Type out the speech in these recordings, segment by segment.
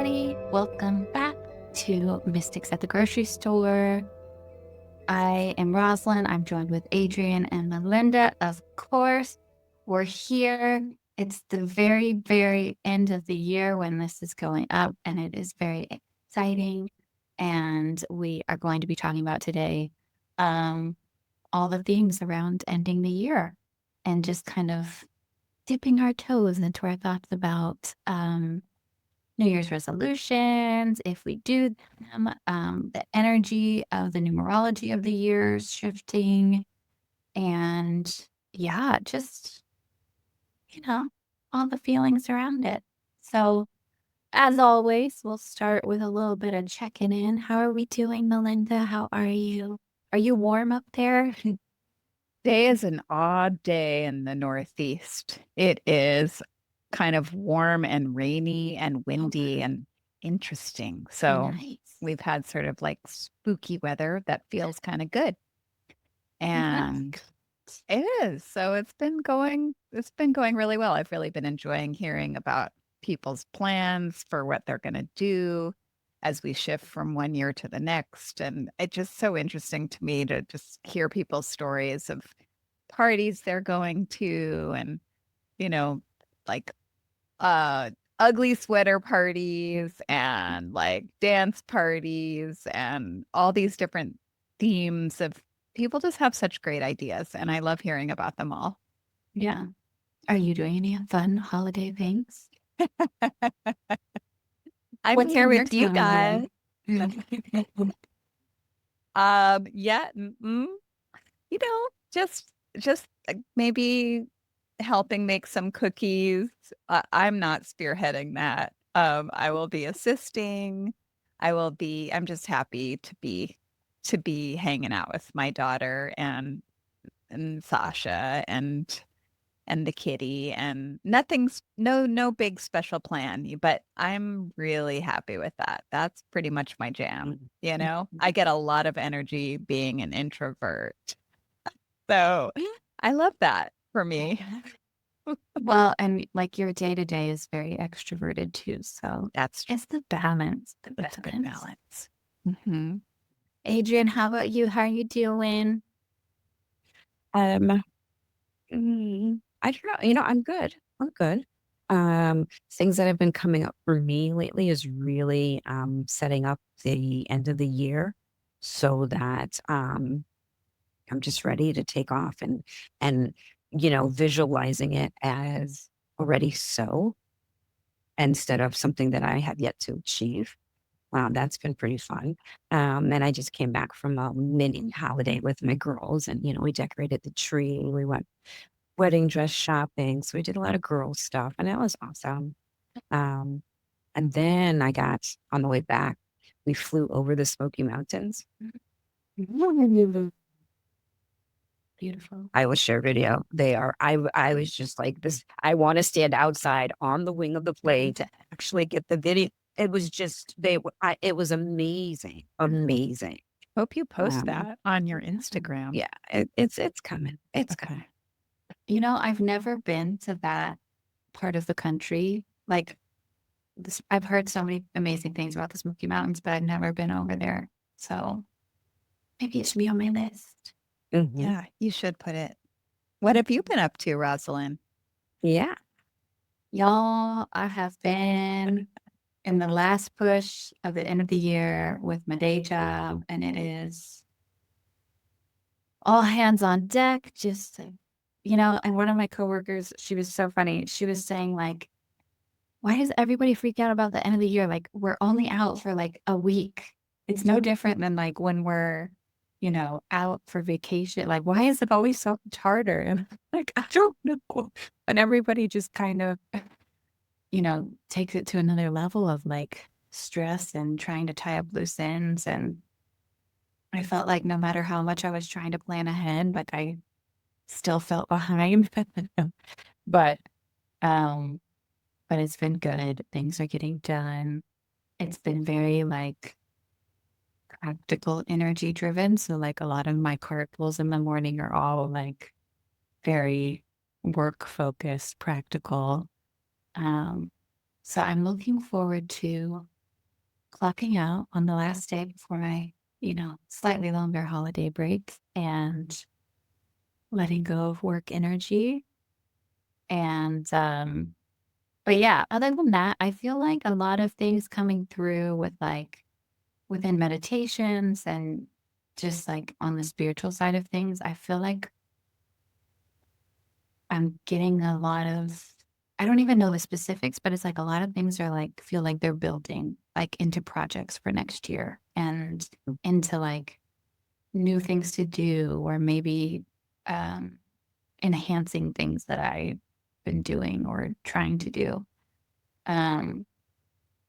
everybody. Welcome back to Mystics at the Grocery Store. I am Rosalind. I'm joined with Adrienne and Melinda. Of course, we're here. It's the very, very end of the year when this is going up, and it is very exciting. And we are going to be talking about today all the things around ending the year and just kind of dipping our toes into our thoughts about New Year's resolutions, if we do them, the energy of the numerology of the years shifting, and yeah, just, you know, all the feelings around it. So, as always, we'll start with a little bit of checking in. How are we doing, Melinda? How are you? Are you warm up there? Today is an odd day in the Northeast. It is kind of warm and rainy and windy and interesting. So Nice. we've had sort of like spooky weather that feels kind of good. And it is. So it's been going really well. I've really been enjoying hearing about people's plans for what they're going to do as we shift from one year to the next. And it's just so interesting to me to just hear people's stories of parties they're going to and, you know, like uh ugly sweater parties and like dance parties and all these different themes of people just have such great ideas and I love hearing about them all. Yeah. Are you doing any fun holiday things? I What's mean, here You're with you guys? yeah, you know, just maybe helping make some cookies. I'm not spearheading that. I will be assisting. I'm just happy to be hanging out with my daughter and Sasha and the kitty and no big special plan, but I'm really happy with that. That's pretty much my jam, you know? I get a lot of energy being an introvert. So I love that for me. Well, and like your day to day is very extroverted too. So That's it's the balance. The that's a good balance. balance. Hmm. Adrienne, how about you? How are you doing? Um, I don't know. I'm good. I'm good. Things that have been coming up for me lately is really setting up the end of the year so that I'm just ready to take off and visualizing it as already so instead of something that I have yet to achieve. Wow, that's been pretty fun. And I just came back from a mini holiday with my girls, and we decorated the tree. We went wedding dress shopping, so we did a lot of girl stuff, and that was awesome. Um, and then I got on the way back, we flew over the Smoky Mountains. Beautiful. I will share video. They are. I was just like this. I want to stand outside on the wing of the plane to actually get the video. It was just they. It was amazing, amazing. Hope you post Um, that on your Instagram. yeah, it's coming. It's Okay. coming. I've never been to that part of the country. Like this, I've heard so many amazing things about the Smoky Mountains, but I've never been over there. So maybe it should be on my list. Mhm. Yeah, you should put it. What have you been up to, Rosalind? Yeah. Y'all, I have been in the last push of the end of the year with my day job, and it is all hands on deck. Just, and one of my coworkers, she was so funny. She was saying, like, why does everybody freak out about the end of the year? Like, we're only out for like a week. It's no different than like when we're, out for vacation. Like, why is it always so much harder? And like, I don't know. And everybody just kind of, takes it to another level of like stress and trying to tie up loose ends. And I felt like no matter how much I was trying to plan ahead, like I still felt behind. But um, but it's been good. Things are getting done. It's been very like practical energy driven. So like a lot of my cartwheels in the morning are all like very work focused, practical. So I'm looking forward to clocking out on the last day before my, slightly longer holiday break and letting go of work energy. And, but yeah, other than that, I feel like a lot of things coming through with like within meditations and just like on the spiritual side of things, I feel like I'm getting a lot of, I don't even know the specifics, but it's like a lot of things are like, feel like they're building like into projects for next year and into like new things to do, or maybe enhancing things that I've been doing or trying to do.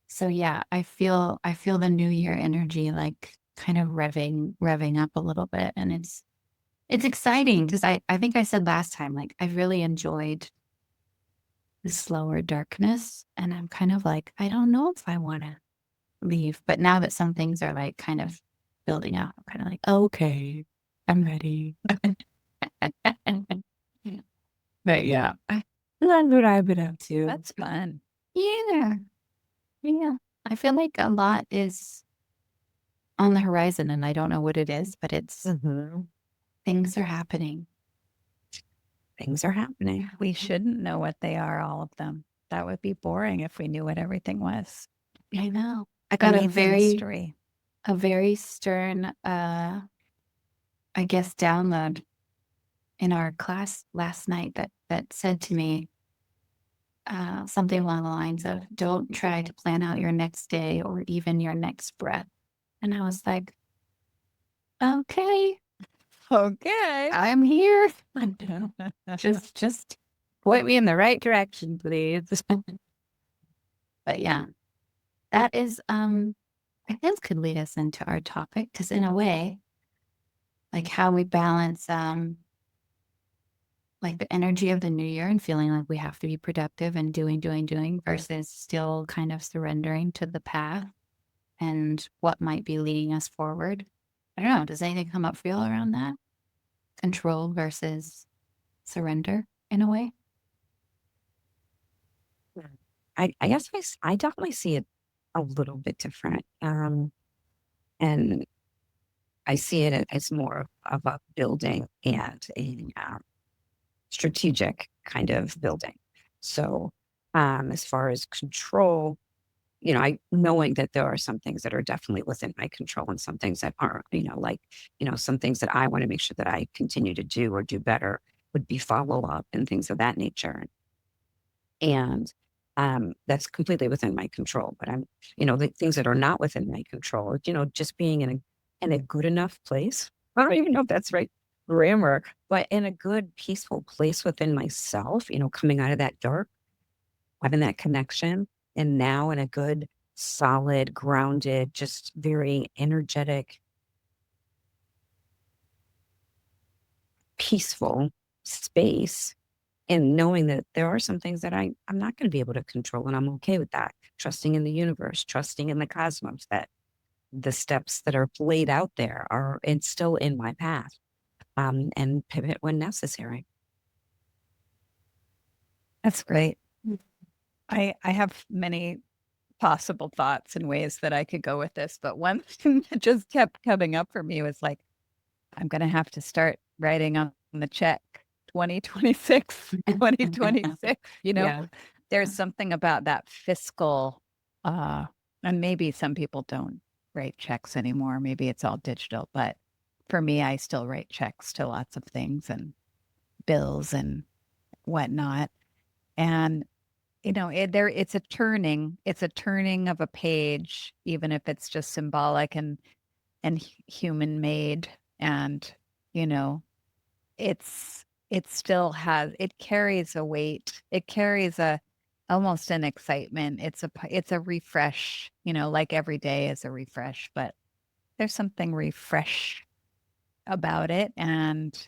So yeah, I feel the new year energy like kind of revving up a little bit, and it's exciting because I think I said last time, like I really enjoyed the slower darkness, and I'm kind of like, I don't know if I want to leave, but now that some things are like kind of building out, I'm kind of like, okay, I'm ready. But yeah, that's what I've been up to. That's fun. Yeah. Yeah. I feel like a lot is on the horizon and I don't know what it is, but it's things are happening. Things are happening. We shouldn't know what they are, all of them. That would be boring if we knew what everything was. I know. I got We a need the mystery. very stern I guess download in our class last night that said to me something along the lines of, don't try to plan out your next day or even your next breath. And I was like, okay, Okay. I'm here. Just point me in the right direction, please. But yeah, that is I guess could lead us into our topic, because in a way, like how we balance like the energy of the new year and feeling like we have to be productive and doing versus still kind of surrendering to the path and what might be leading us forward. I don't know. Does anything come up for you all around that? Control versus surrender in a way? I guess I definitely see it a little bit different. And I see it as more of a building and a strategic kind of building. So, as far as control, I knowing that there are some things that are definitely within my control and some things that aren't, like, some things that I want to make sure that I continue to do or do better would be follow up and things of that nature. And that's completely within my control. But the things that are not within my control, just being in a good enough place. I don't even know if that's right grammar, but in a good, peaceful place within myself, coming out of that dark, having that connection, and now in a good, solid, grounded, just very energetic, peaceful space, and knowing that there are some things that I'm not going to be able to control, and I'm okay with that. Trusting in the universe, trusting in the cosmos that the steps that are laid out there are and still in my path, and pivot when necessary. That's great. I have many possible thoughts and ways that I could go with this, but one thing that just kept coming up for me was like, I'm going to have to start writing on the check 2026, 2026. Yeah. There's something about that fiscal, and maybe some people don't write checks anymore. Maybe it's all digital, but for me, I still write checks to lots of things and bills and whatnot. And it's a turning of a page, even if it's just symbolic and human made. And, you know, it carries a weight. It carries almost an excitement. It's a refresh, like every day is a refresh, but there's something refresh about it, and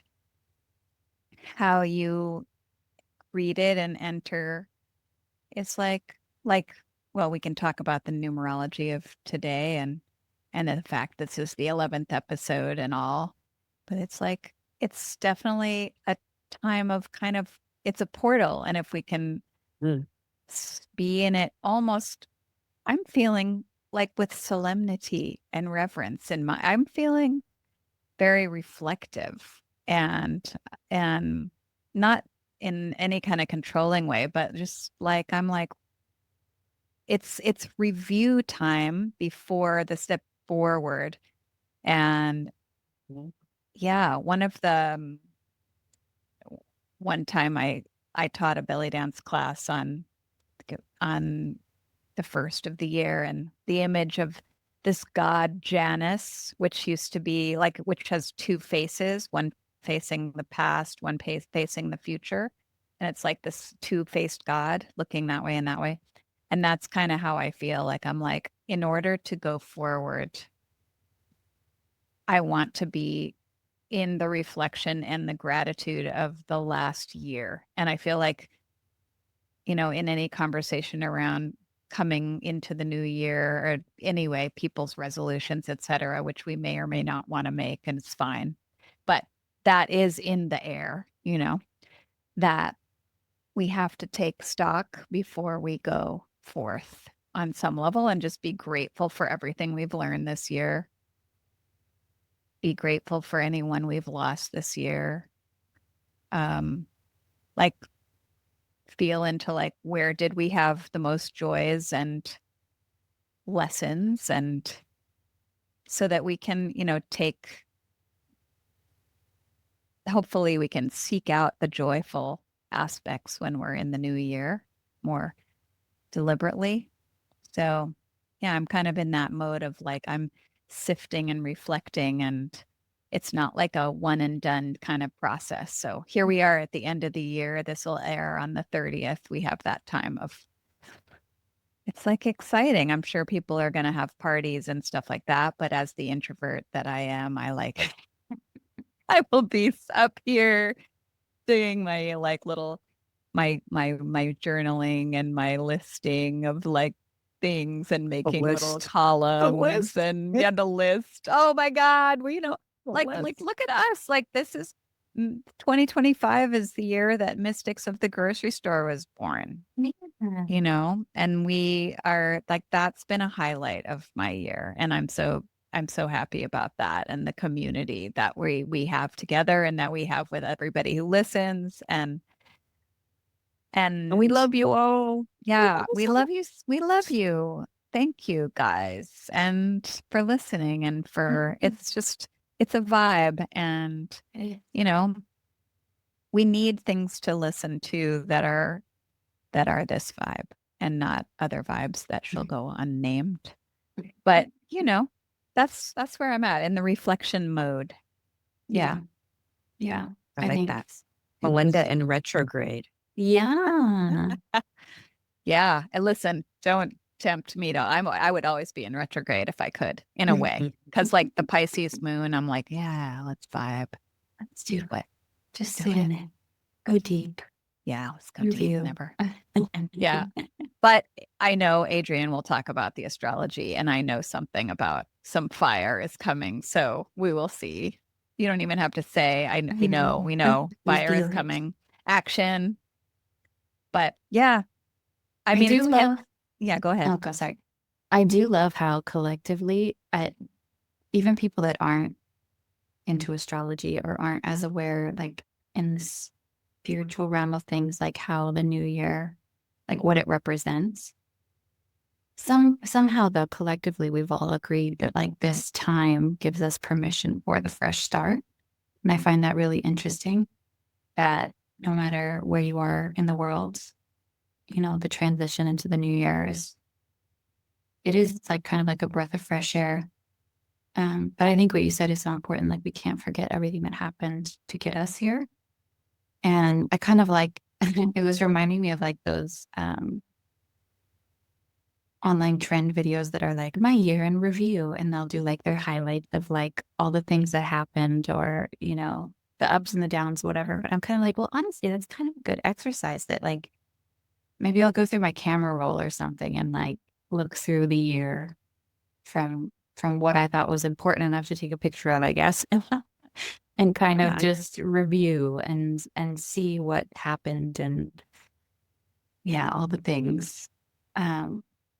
how you read it and enter. It's like well, we can talk about the numerology of today and the fact this is the 11th episode and all, but it's definitely a time of it's a portal, and if we can Mm. be in it, almost I'm feeling like with solemnity and reverence in my, I'm feeling very reflective and not in any kind of controlling way, but just like I'm like it's review time before the step forward. And yeah, one time I taught a belly dance class on the first of the year, and the image of this god Janus, which used to be like, which has two faces, one facing the past, one facing the future. And it's like this two-faced god looking that way and that way. And that's kind of how I feel. Like I'm like, in order to go forward, I want to be in the reflection and the gratitude of the last year. And I feel like, in any conversation around coming into the new year or anyway, people's resolutions, et cetera, which we may or may not want to make, and it's fine. But that is in the air, that we have to take stock before we go forth on some level and just be grateful for everything we've learned this year. Be grateful for anyone we've lost this year. Like feel into like, where did we have the most joys and lessons, and so that we can, hopefully we can seek out the joyful aspects when we're in the new year more deliberately. So yeah, I'm kind of in that mode of like, I'm sifting and reflecting, and it's not like a one and done kind of process. So here we are at the end of the year. This will air on the 30th. We have that time of, it's like exciting. I'm sure people are going to have parties and stuff like that. But as the introvert that I am, I like, I will be up here doing my like little, my journaling and my listing of like things and making little list. columns list. and yeah, the list. Oh my God. Well, like list. look at us. Like this is 2025 is the year that Mystics of the Grocery Store was born. And we are like, that's been a highlight of my year. And I'm so happy about that, and the community that we have together and that we have with everybody who listens, and And we love you all. yeah, we love you. We love you. Thank you guys, and for listening, and for it's a vibe, and we need things to listen to that are this vibe and not other vibes that shall go unnamed. But that's where I'm at in the reflection mode. Yeah. Yeah. I like think that. Melinda in retrograde. Yeah. Yeah. And listen, don't tempt me to, I would always be in retrograde if I could, in a way. Because like the Pisces moon, I'm like, yeah, let's vibe. Let's do it. Just sit in it. Go deep. Yeah, let's go Review. deep. Never. Yeah. But I know Adrienne will talk about the astrology, and I know something about some fire is coming. So we will see. You don't even have to say, we know fire is feel it. coming. Action. But yeah, I I mean, do it's love. yeah, go ahead. Oh, go sorry. I do love how collectively, even people that aren't into astrology or aren't as aware, like in the spiritual realm of things, like how the new year, like what it represents. Somehow, though, collectively, we've all agreed that like this time gives us permission for the fresh start, and I find that really interesting. That no matter where you are in the world, the transition into the new year it's like kind of like a breath of fresh air. But I think what you said is so important. Like we can't forget everything that happened to get us here. And I kind of like, it was reminding me of like those online trend videos that are like my year in review, and they'll do like their highlights of like all the things that happened, or, the ups and the downs, whatever. But I'm kind of like, well, honestly, that's kind of a good exercise that like, maybe I'll go through my camera roll or something and like look through the year from what I thought was important enough to take a picture of, I guess, and kind of just review and see what happened, and yeah, all the things.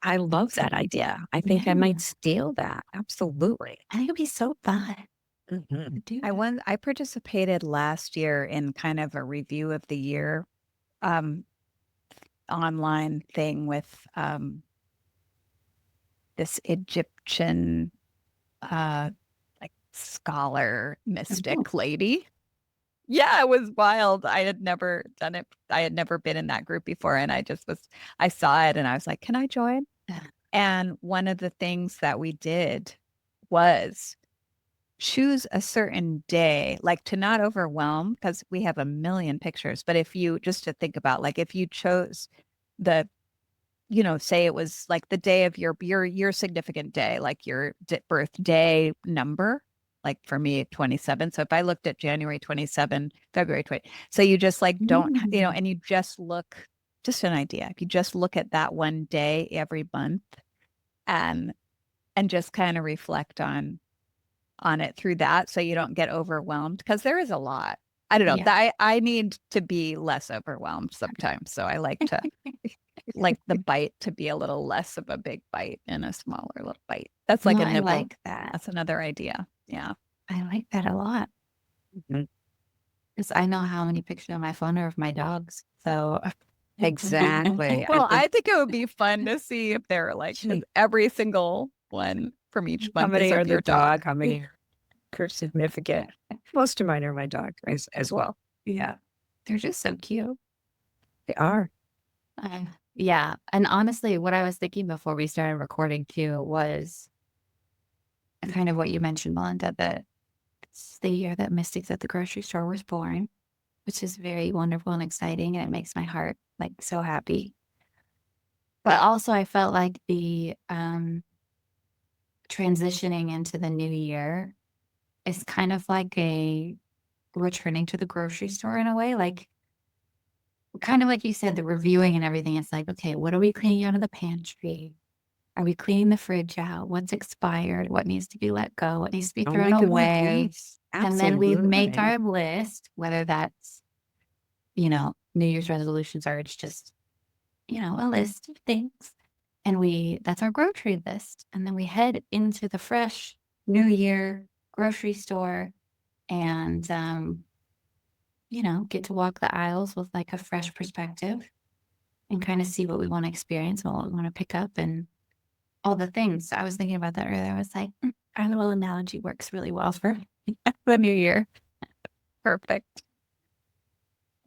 I love that idea. I think I Yeah. might steal that. Absolutely. I think it'd be so fun Mhm. to do I that. won. I participated last year in kind of a review of the year um, online thing with this Egyptian like scholar Oh, mystic lady. Yeah, it was wild. I had never done it. I had never been in that group before. And I saw it and I was like, can I join? yeah. And one of the things that we did was choose a certain day, like to not overwhelm, because we have a million pictures. But if you just to think about, like, if you chose the, say it was like the day of your significant day, like your birthday number, like for me, 27. So if I looked at January 27, February 20, so you just like don't, Mm. and you just look, just an idea. If you just look at that one day every month and just kind of reflect on it through that so you don't get overwhelmed because there is a lot. I don't know. Yeah. I need to be less overwhelmed sometimes. So I like to like the bite to be a little less of a big bite and a smaller little bite. That's like No, a I nibble. like that. That's another idea. Yeah. I like that a lot Mhm. because I know how many pictures on my phone are of my dogs. So Exactly. Well, I think it would be fun to see if they're like every single one from each How month is many are of the your dog. dog? How many are significant? Most of mine are my dog as well. yeah, they're just so cute. They are. Yeah. And honestly, what I was thinking before we started recording too was kind of what you mentioned, Melinda, that it's the year that Mystics at the Grocery Store was born, which is very wonderful and exciting. And it makes my heart like so happy. But also, I felt like the transitioning into the new year is kind of like a returning to the grocery store in a way. Like, kind of like you said, the reviewing and everything. It's like, okay, what are we cleaning out of the pantry? Are we cleaning the fridge out? What's expired? What needs to be let go? What needs to be Oh thrown my goodness. away? Yes. And then we make Absolutely. our list, whether that's, New Year's resolutions or it's just, a list of things. And that's our grocery list. And then we head into the fresh new year grocery store and, get to walk the aisles with like a fresh perspective and kind of see what we want to experience and what we want to pick up and all the things. I was thinking about that earlier. I was like, our little analogy works really well for the new year. Perfect.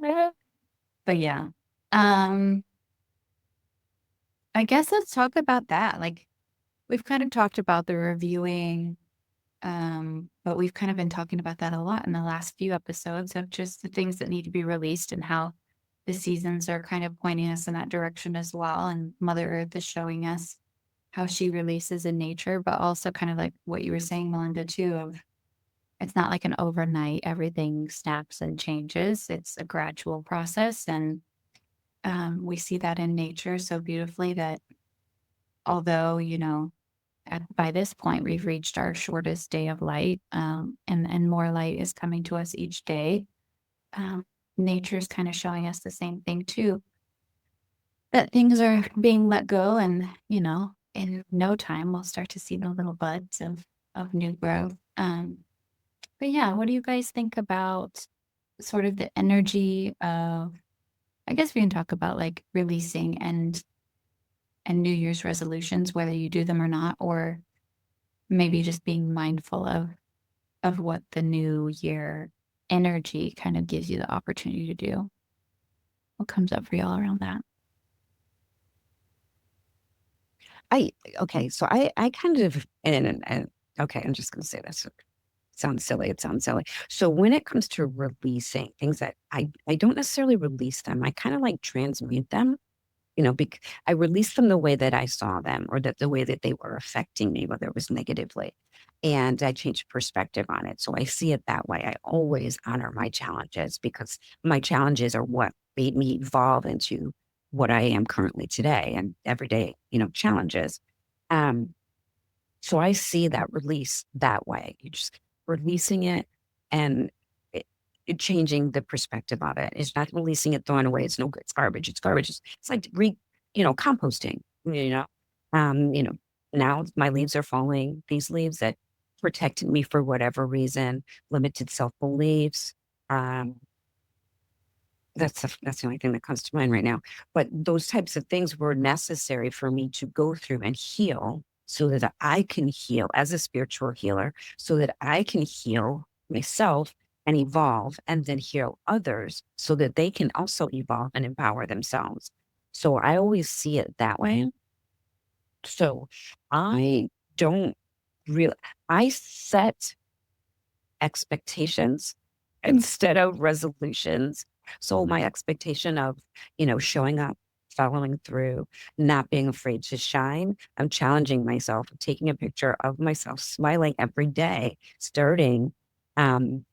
But yeah. Um, I guess let's talk about that. Like we've kind of talked about the reviewing, but we've kind of been talking about that a lot in the last few episodes of just the things that need to be released and how the seasons are kind of pointing us in that direction as well. And Mother Earth is showing us how she releases in nature, but also kind of like what you were saying, Melinda, too, of it's not like an overnight, everything snaps and changes. It's a gradual process. And we see that in nature so beautifully that although, by this point, we've reached our shortest day of light, and more light is coming to us each day. Um, Nature's kind of showing us the same thing too, that things are being let go, and in no time we'll start to see the little buds of new growth. But yeah, what do you guys think about sort of the energy of? I guess we can talk about like releasing and New Year's resolutions, whether you do them or not, or maybe just being mindful of what the new year energy kind of gives you the opportunity to do. What comes up for y'all around that? Okay, so I kind of and okay, I'm just gonna say this. It sounds silly. It sounds silly. So when it comes to releasing things that I don't necessarily release them, I kind of like transmute them, I released them the way that I saw them or that the way that they were affecting me, whether it was negatively. And I changed perspective on it. So I see it that way. I always honor my challenges because my challenges are what made me evolve into what I am currently today and everyday, challenges. Um, so I see that release that way. You're just releasing it and it changing the perspective of it. It's not releasing it, throwing away. It's no good. It's garbage. It's garbage. It's like composting, you know? You know, now my leaves are falling. These leaves that protected me for whatever reason, limited self-beliefs. Um, that's the only thing that comes to mind right now. But those types of things were necessary for me to go through and heal so that I can heal as a spiritual healer, so that I can heal myself and evolve and then heal others so that they can also evolve and empower themselves. So I always see it that way. So I don't really, I set expectations instead of resolutions. So my expectation of, showing up, following through, not being afraid to shine. I'm challenging myself, taking a picture of myself smiling every day, starting. Um,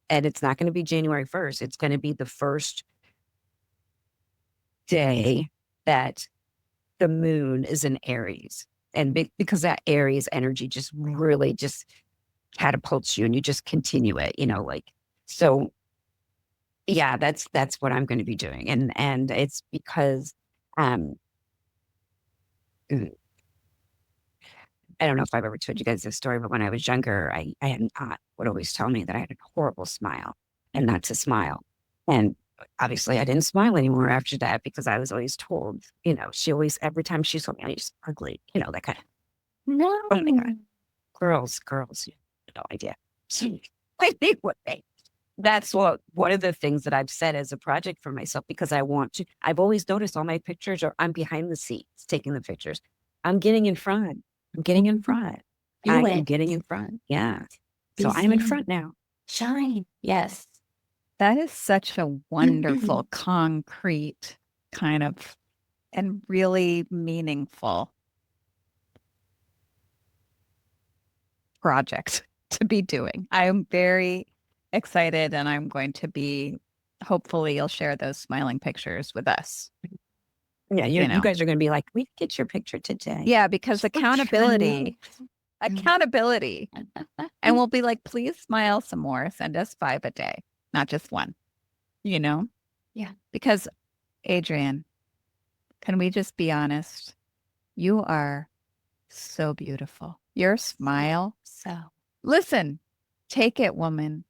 and it's not going to be January 1st. It's going to be the first day that the moon is in Aries. And because that Aries energy just really just catapults you and you just continue it, so yeah, that's what I'm going to be doing. And it's because um mm, I don't know if I've ever told you guys this story, but when I was younger, I had an aunt would always tell me that I had a horrible smile and not to smile. And obviously I didn't smile anymore after that because I was always told, she always every time she saw me, I was ugly, that kind of No. oh my God. Girls, you have no idea. I think that's one of the things that I've said as a project for myself because I want to. I've always noticed all my pictures are I'm behind the scenes taking the pictures. I'm getting in front. I'm getting in front. Do I am it. getting in front. Yeah. Be So I'm in seen. front now. Shine. Yes. That is such a wonderful, concrete kind of and really meaningful project to be doing. I'm very excited and I'm going to be, hopefully you'll share those smiling pictures with us. Yeah, You you know. guys are going to be like, we get your picture today. Yeah, because We're accountability, Mm. accountability. And we'll be like, please smile some more. Send us 5 a day, not just one, Yeah. Because Adrienne, can we just be honest? You are so beautiful. Your smile. So Listen, take it, woman.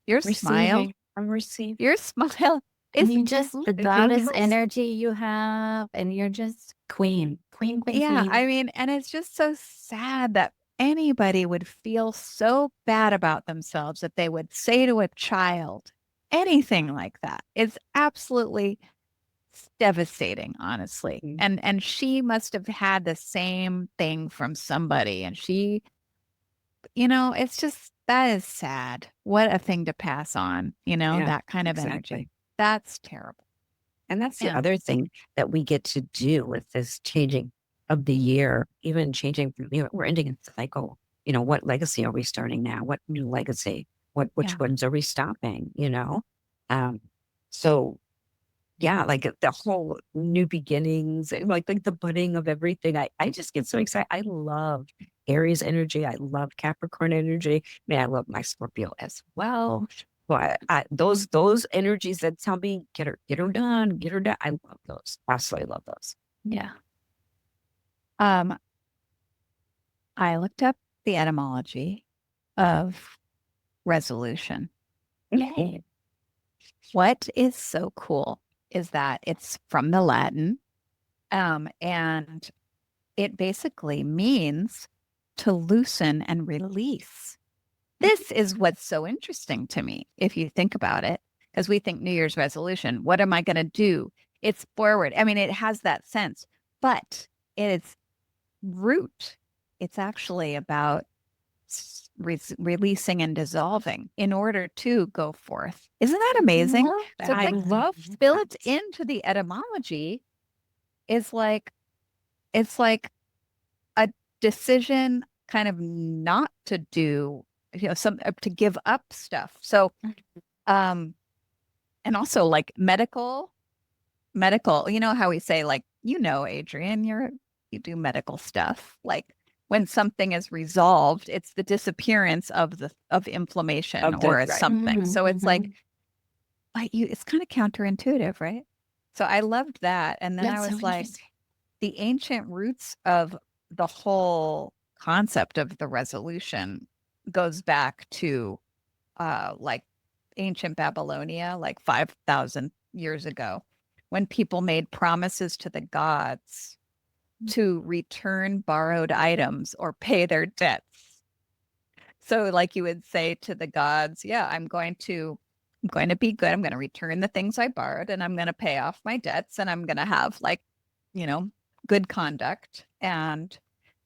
Your smile. Receiving. I'm receiving. Your smile and is you just the goddess energy you have, and you're just queen. Queen. yeah, Queen. I mean, and it's just so sad that anybody would feel so bad about themselves that they would say to a child anything like that. It's absolutely devastating, honestly. Mhm. And she must have had the same thing from somebody. And she, it's just that is sad. What a thing to pass on, Yeah, that kind of energy. exactly. That's terrible. And that's the Yeah. other thing that we get to do with this changing of the year, even changing from, we're ending a cycle. What legacy are we starting now? What new legacy? Which Yeah. ones are we stopping? So yeah, like the whole new beginnings and like the budding of everything. I just get so excited. I love Aries energy. I love Capricorn energy. I love my Scorpio as well. But those energies that tell me get her done, get her done. I love those. Absolutely love those. Yeah. I looked up the etymology of resolution. Okay. What is so cool is that it's from the Latin, and it basically means to loosen and release. This is what's so interesting to me, if you think about it, because we think New Year's resolution, what am I going to do? It's forward. I mean, it has that sense, but its root, it's actually about releasing and dissolving in order to go forth. Isn't that amazing? Love So that. it's like love built that. into the etymology is like it's like a decision kind of not to do, some to give up stuff. So and also like medical, how we say like, Adrienne, you do medical stuff. Like when something is resolved, it's the disappearance of inflammation Of the or right. something. Mhm, So it's like, mhm. it's kind of counterintuitive, right? So I loved that. And then That's I so was like, interesting. the ancient roots of the whole concept of the resolution goes back to like ancient Babylonia, like 5,000 years ago, when people made promises to the gods to return borrowed items or pay their debts. So like you would say to the gods, yeah, I'm going to be good. I'm going to return the things I borrowed and I'm going to pay off my debts and I'm going to have like, you know, good conduct. And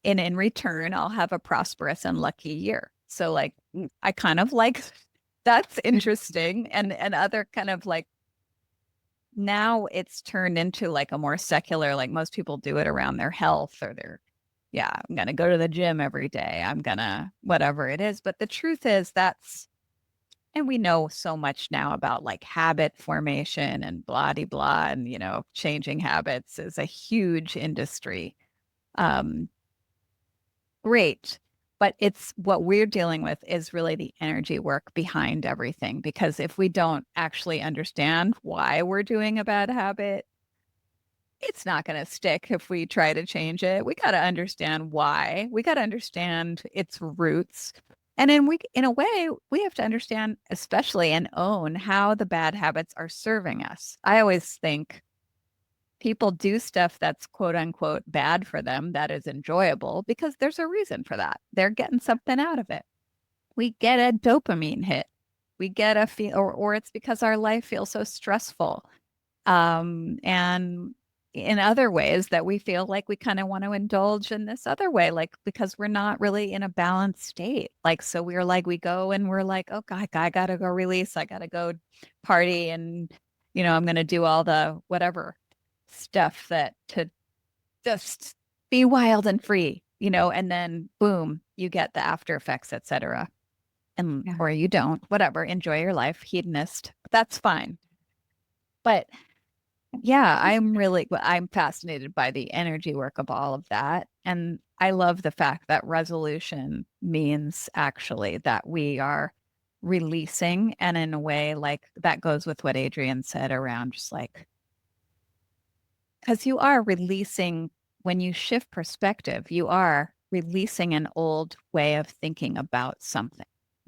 in return, I'll have a prosperous and lucky year. So like I kind of like that's interesting. And other kind of like now it's turned into like a more secular, like most people do it around their health or their, yeah, I'm going to go to the gym every day. I'm going to whatever it is. But the truth is that's, and we know so much now about like habit formation and blah de blah and, you know, changing habits is a huge industry. Um, Great. But it's what we're dealing with is really the energy work behind everything. Because if we don't actually understand why we're doing a bad habit, it's not going to stick if we try to change it. We got to understand why. We got to understand its roots. And then in a way, we have to understand, especially and own how the bad habits are serving us. I always think people do stuff that's quote unquote bad for them that is enjoyable because there's a reason for that. They're getting something out of it. We get a dopamine hit. We get a feel, or it's because our life feels so stressful. And in other ways that we feel like we kind of want to indulge in this other way, like because we're not really in a balanced state. Like, so we're like, we go and we're like, oh God, I gotta go release. I gotta go party and, you know, I'm going to do all the whatever stuff that to just be wild and free, you know, and then boom, you get the after effects, etc. And Yeah. or you don't, whatever, enjoy your life, hedonist. That's fine. But yeah, I'm fascinated by the energy work of all of that. And I love the fact that resolution means actually that we are releasing. And in a way, like that goes with what Adrienne said around just like, because you are releasing, when you shift perspective, you are releasing an old way of thinking about something.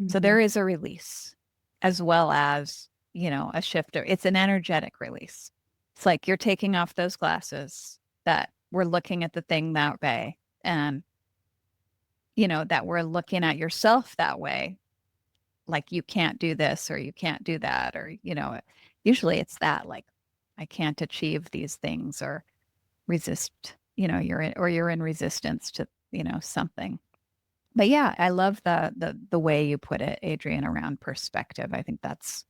So Mhm. there is a release as well as, you know, a shifter. It's an energetic release. It's like you're taking off those glasses that we're looking at the thing that way and, you know, that we're looking at yourself that way. Like you can't do this or you can't do that. Or, you know, usually it's that like, I can't achieve these things or resist, you know, you're in resistance to, you know, something. But yeah, I love the way you put it, Adrienne, around perspective. I think that's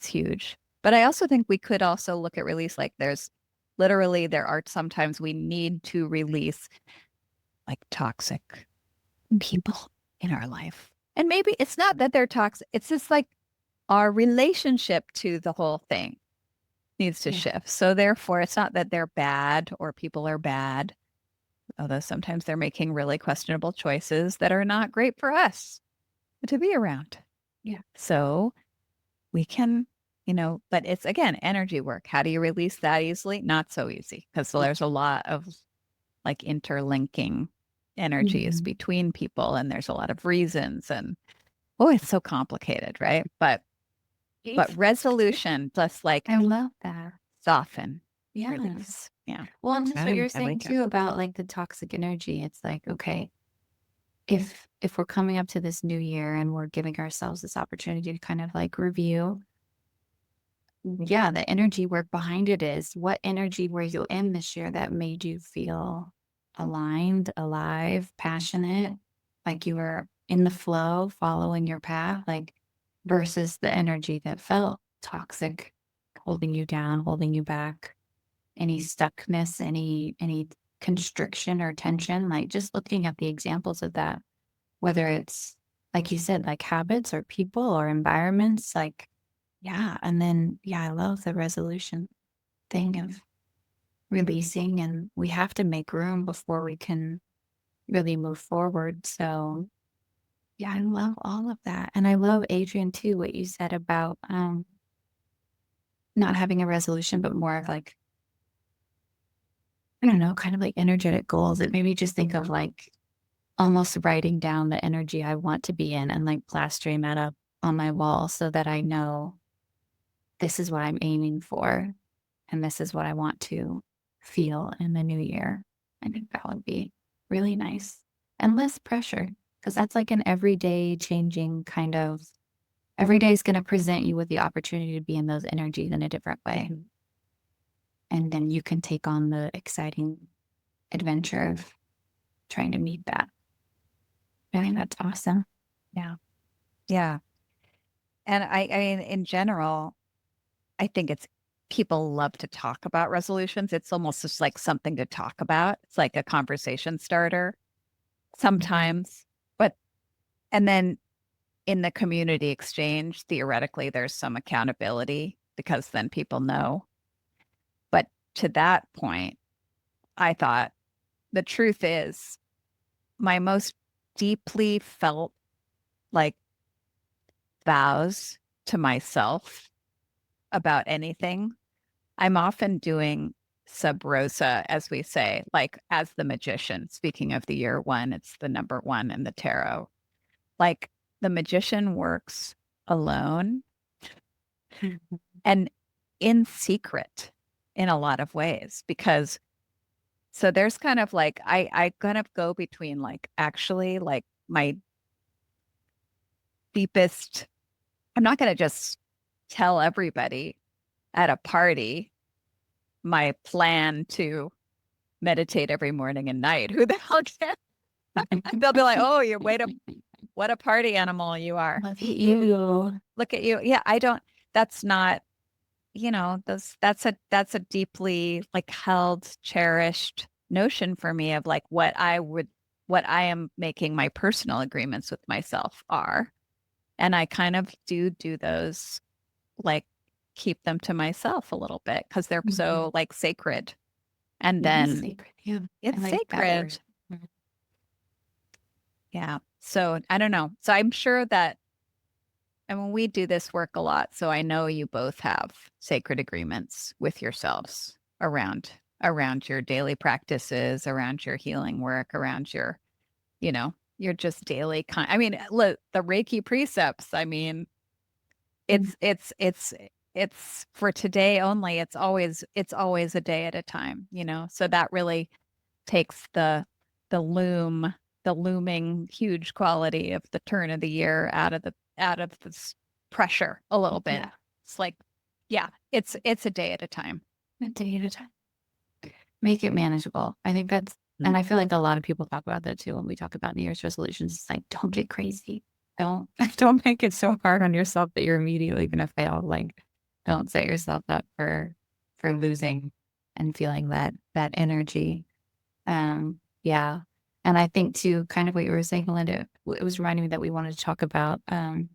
huge. But I also think we could also look at release like there's literally there are sometimes we need to release like toxic people in our life. And maybe it's not that they're toxic, it's just like our relationship to the whole thing needs to Yeah. shift. So therefore, it's not that they're bad or people are bad, although sometimes they're making really questionable choices that are not great for us to be around. Yeah. So we can, you know, but it's again energy work. How do you release that easily? Not so easy because there's a lot of like interlinking energies Mhm. between people and there's a lot of reasons and oh, it's so complicated, right? But resolution, just like I love that. soften, Yeah. release. Yeah. Well, and just what you're I saying like it. too about like the toxic energy. It's like, okay, if we're coming up to this new year and we're giving ourselves this opportunity to kind of like review, yeah, the energy work behind it is what energy were you in this year that made you feel aligned, alive, passionate, like you were in the flow, following your path, like versus the energy that felt toxic, holding you down, holding you back, any stuckness, any constriction or tension, like just looking at the examples of that, whether it's like you said, like habits or people or environments, like yeah. And then, yeah, I love the resolution thing of releasing, and we have to make room before we can really move forward. So, yeah, I love all of that. And I love, Adrian, too, what you said about not having a resolution, but more of like I don't know, kind of like energetic goals. It made me just think of like almost writing down the energy I want to be in and like plastering that up on my wall so that I know this is what I'm aiming for and this is what I want to feel in the new year. I think that would be really nice and less pressure because that's like an everyday changing kind of every day is going to present you with the opportunity to be in those energies in a different way. And then you can take on the exciting adventure of trying to meet that. I think that's awesome. Yeah. Yeah. And I mean, in general, I think it's people love to talk about resolutions. It's almost just like something to talk about. It's like a conversation starter sometimes. But, and then in the community exchange, theoretically, there's some accountability because then people know. But to that point, I thought the truth is my most deeply felt like vows to myself about anything, I'm often doing sub rosa, as we say, like as the magician. Speaking of the year one, it's the number one in the tarot. Like the magician works alone and in secret in a lot of ways because so there's kind of like I kind of go between like actually like my deepest, I'm not going to just tell everybody at a party my plan to meditate every morning and night. Who the hell can? They'll be like, "Oh, you're what a party animal you are. Look at you. Look at you." Yeah, I don't. That's not. You know, that's a deeply like held, cherished notion for me of like what I am making my personal agreements with myself are, and I kind of do those like keep them to myself a little bit because they're so like sacred. And then sacred. Yeah. it's I like that sacred. word. Yeah. So I don't know. So I'm sure that, and when we do this work a lot, so I know you both have sacred agreements with yourselves around your daily practices, around your healing work, around your, your just daily I mean, look, the Reiki precepts, I mean, it's for today only. It's always a day at a time, So that really takes the loom, the looming huge quality of the turn of the year out of this pressure a little bit. Yeah. It's like, yeah, it's a day at a time. A day at a time. Make it manageable. I think that's, and I feel like a lot of people talk about that too when we talk about New Year's resolutions. It's like, don't get crazy. Don't make it so hard on yourself that you're immediately going to fail. Like, don't set yourself up for losing and feeling that energy. Yeah. And I think too, kind of what you were saying, Melinda, it was reminding me that we wanted to talk about the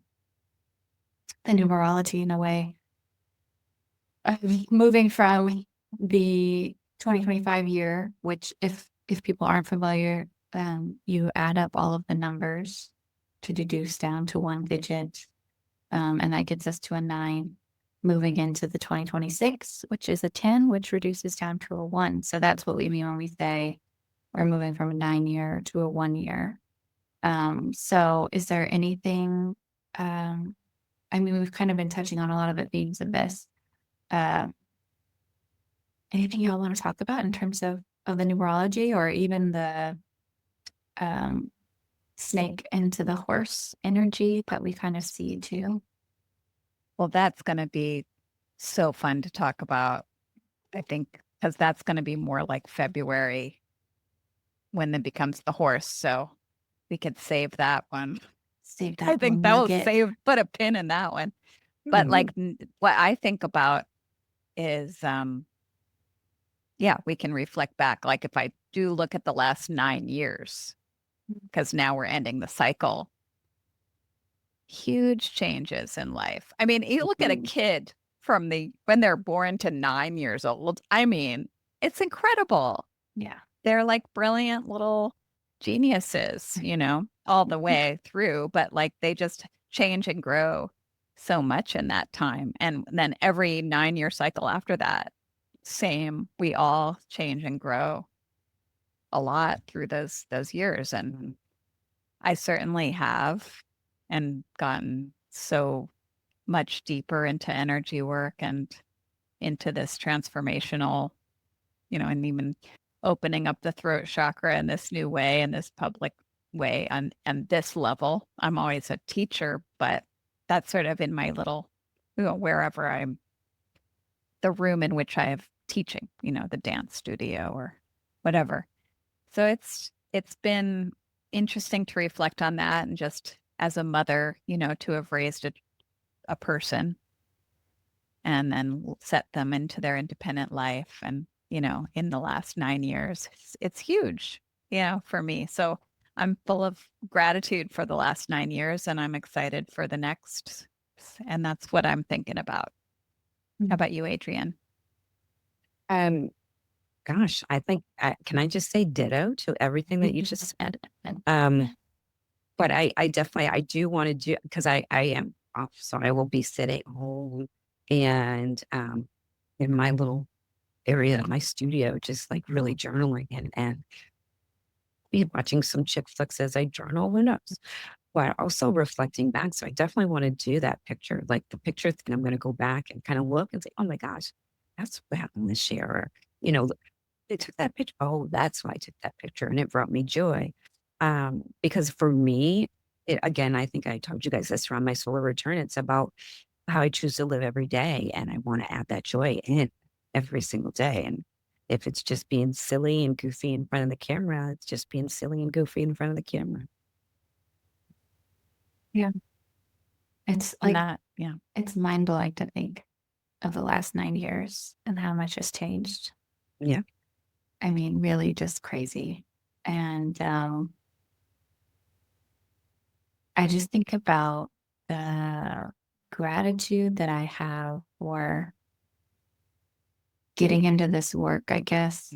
numerology in a way. Moving from the 2025 year, which if people aren't familiar, you add up all of the numbers to deduce down to one digit, and that gets us to a 9. Moving into the 2026, which is a 10, which reduces down to a 1. So that's what we mean when we say we're moving from a 9-year to a 1-year. So is there anything, I mean, we've kind of been touching on a lot of the themes of this. Anything y'all want to talk about in terms of the numerology or even the snake into the horse energy that we kind of see too? Well, that's going to be so fun to talk about, I think, because that's going to be more like February when it becomes the horse. So we could save that one. Save that. I think that will put a pin in that one. But like what I think about is, yeah, we can reflect back. Like if I do look at the last 9 years, because now we're ending the cycle, huge changes in life. I mean, you look at a kid from when they're born to 9 years old. I mean, it's incredible. Yeah. They're like brilliant little geniuses, all the way through, but like they just change and grow so much in that time. And then every 9-year cycle after that, same. We all change and grow a lot through those years, and I certainly have, and gotten so much deeper into energy work and into this transformational, and even opening up the throat chakra in this new way, in this public way, and this level. I'm always a teacher, but that's sort of in my little, wherever I'm, the room in which I have teaching, the dance studio or whatever. So it's been interesting to reflect on that, and just as a mother, to have raised a person and then set them into their independent life. And, in the last 9 years, it's huge, for me. So I'm full of gratitude for the last 9 years, and I'm excited for the next. And that's what I'm thinking about. How about you, Adrienne? Um, gosh, I think, can I just say ditto to everything that you just said? But I definitely, I do want to do, because I am off, so I will be sitting home and in my little area, my studio, just like really journaling and be watching some chick flicks as I journal, who knows? But also reflecting back. So I definitely want to do that picture, like the picture thing. I'm going to go back and kind of look and say, oh my gosh, that's what happened this year. Or, they took that picture. Oh, that's why I took that picture. And it brought me joy. Because for me, again, I think I told you guys this around my solar return. It's about how I choose to live every day. And I want to add that joy in every single day. And if it's just being silly and goofy in front of the camera, it's just being silly and goofy in front of the camera. Yeah. It's And like, that, yeah. it's mind blowing to think of the last 9 years and how much has changed. Yeah. I mean, really just crazy. And I just think about the gratitude that I have for getting into this work, I guess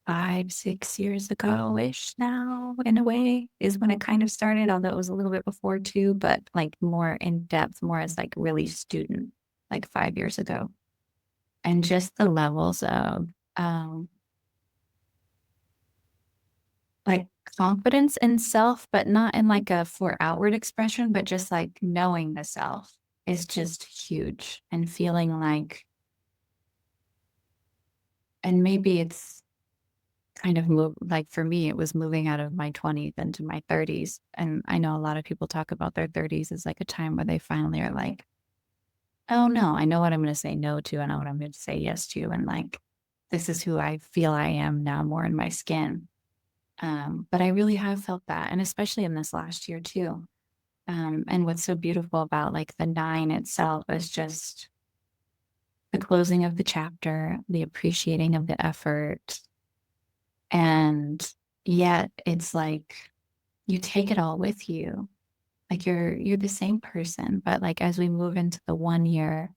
5, 6 years ago-ish now, in a way, is when it kind of started, although it was a little bit before too, but like more in depth, more as like really student, like 5 years ago. And just the levels of like confidence in self, but not in like a for outward expression, but just like knowing the self is just huge, and feeling like, and maybe it's kind of like for me, it was moving out of my 20s into my 30s. And I know a lot of people talk about their 30s as like a time where they finally are like, oh no, I know what I'm going to say no to. I know what I'm going to say yes to. And like, this is who I feel I am now, more in my skin. But I really have felt that, and especially in this last year too. And what's so beautiful about like the 9 itself is just the closing of the chapter, the appreciating of the effort. And yet it's like you take it all with you. Like you're the same person, but like as we move into the 1 year,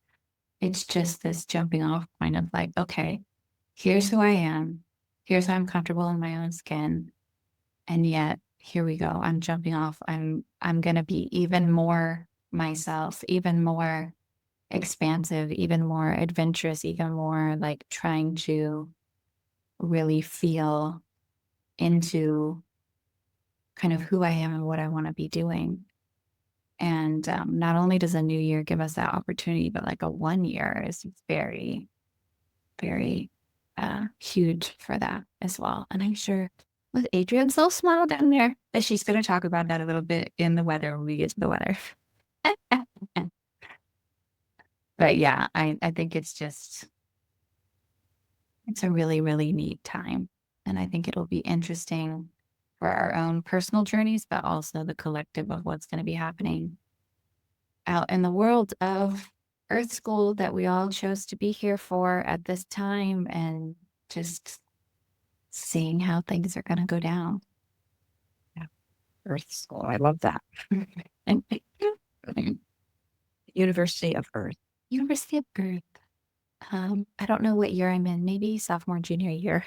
it's just this jumping off point of like, okay, here's who I am. Here's how I'm comfortable in my own skin. And yet here we go. I'm jumping off. I'm gonna be even more myself, even more expansive, even more adventurous, even more like trying to really feel into kind of who I am and what I want to be doing. And not only does a new year give us that opportunity, but like a 1 year is very, very huge for that as well. And I'm sure with Adrienne so small down there that she's going to talk about that a little bit in the weather when we get to the weather. But yeah, I think it's a really, really neat time. And I think it'll be interesting for our own personal journeys, but also the collective of what's going to be happening out in the world of Earth School that we all chose to be here for at this time, and just seeing how things are going to go down. Yeah. Earth School. I love that. And University of Earth. University of Earth. I don't know what year I'm in, maybe sophomore, junior year.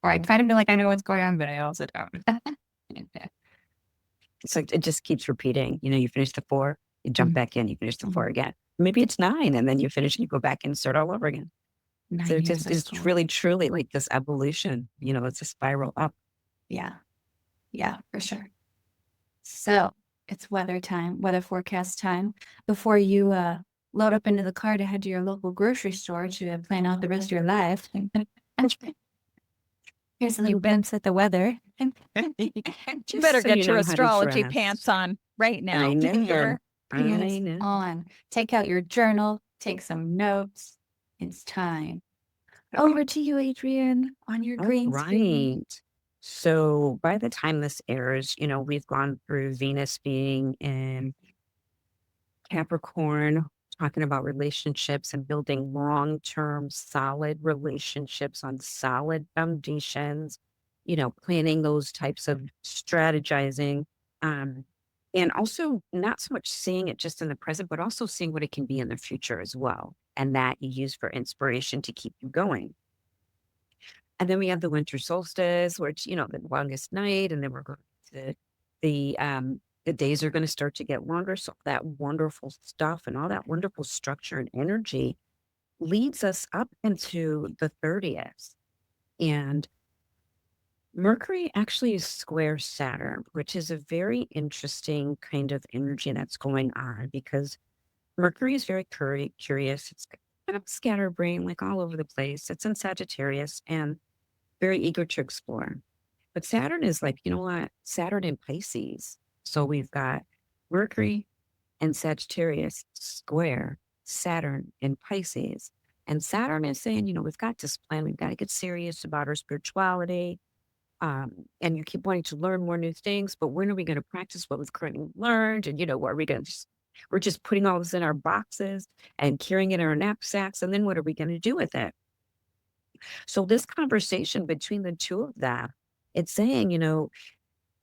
Or I kind of feel like I know what's going on, but I also don't. It's like it just keeps repeating. You finish the 4, you jump back in, you finish the 4 again. maybe it's 9, and then you finish and you go back and start all over again. 9 So years of it's school. really truly like this evolution, it's a spiral up. Yeah. Yeah, for sure. So it's weather forecast time. Before you load up into the car to head to your local grocery store to plan out the rest of your life. Here's a little glimpse at the weather. You Just better so get you your know how to astrology dress. pants on right now. I know. Amber. I Pants know. on. Take out your journal. Take some notes. It's time. Over to you, Adrienne, on your All green screen. right. So by the time this airs, we've gone through Venus being in Capricorn, talking about relationships and building long-term solid relationships on solid foundations, planning those types of strategizing. Um, and also not so much seeing it just in the present, but also seeing what it can be in the future as well. And that you use for inspiration to keep you going. And then we have the winter solstice, which, the longest night, and then we're going to the days are going to start to get longer. So that wonderful stuff and all that wonderful structure and energy leads us up into the 30th. And Mercury actually is square Saturn, which is a very interesting kind of energy that's going on because Mercury is very curious. It's kind of scatterbrained, like all over the place. It's in Sagittarius and very eager to explore. But Saturn is like, you know what? Saturn in Pisces. So we've got Mercury and Sagittarius square Saturn in Pisces. And Saturn is saying, we've got this plan. We've got to get serious about our spirituality. And you keep wanting to learn more new things, but when are we going to practice what we've currently learned? And, what are we going to we're just putting all this in our boxes and carrying it in our knapsacks. And then what are we going to do with it? So this conversation between the two of them, it's saying, you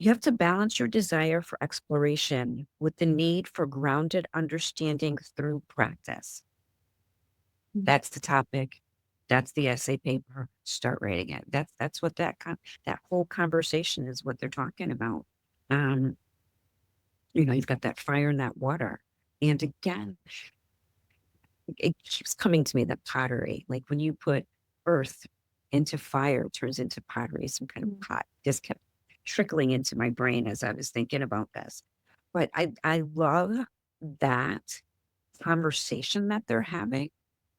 have to balance your desire for exploration with the need for grounded understanding through practice. That's the topic. That's the essay paper. Start writing it. That's what that whole conversation is what they're talking about. You've got that fire and that water. And again, it keeps coming to me, that pottery. Like when you put earth into fire, it turns into pottery, some kind of pot. Just kept trickling into my brain as I was thinking about this. But I love that conversation that they're having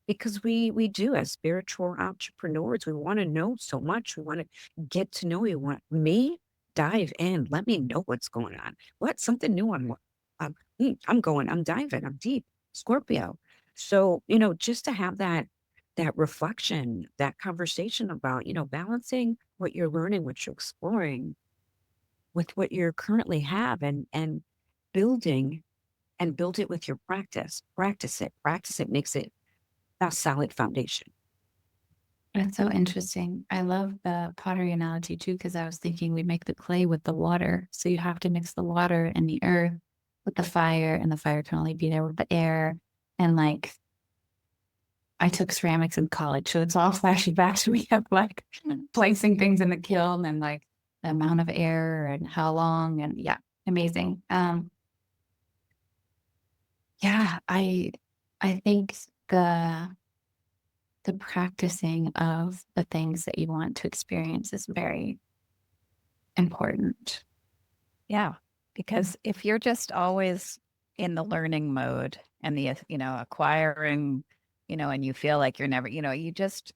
because we do, as spiritual entrepreneurs, we want to know so much. We want to get to know you. Want me? Dive in. Let me know what's going on. What? Something new on what? I'm diving. I'm deep. Scorpio. So, just to have that reflection, that conversation about, balancing what you're learning, what you're exploring with what you currently have and building and build it with your practice. Practice it. Practice it makes it a solid foundation. That's so interesting. I love the pottery analogy too, because I was thinking we make the clay with the water. So you have to mix the water and the earth with the fire, and the fire can only be there with the air. And like, I took ceramics in college, so it's all flashing back to me of like placing things in the kiln and like the amount of air and how long, and yeah, amazing. Yeah, I think the practicing of the things that you want to experience is very important. Yeah, because if you're just always in the learning mode and the, acquiring, and you feel like you're never, you just,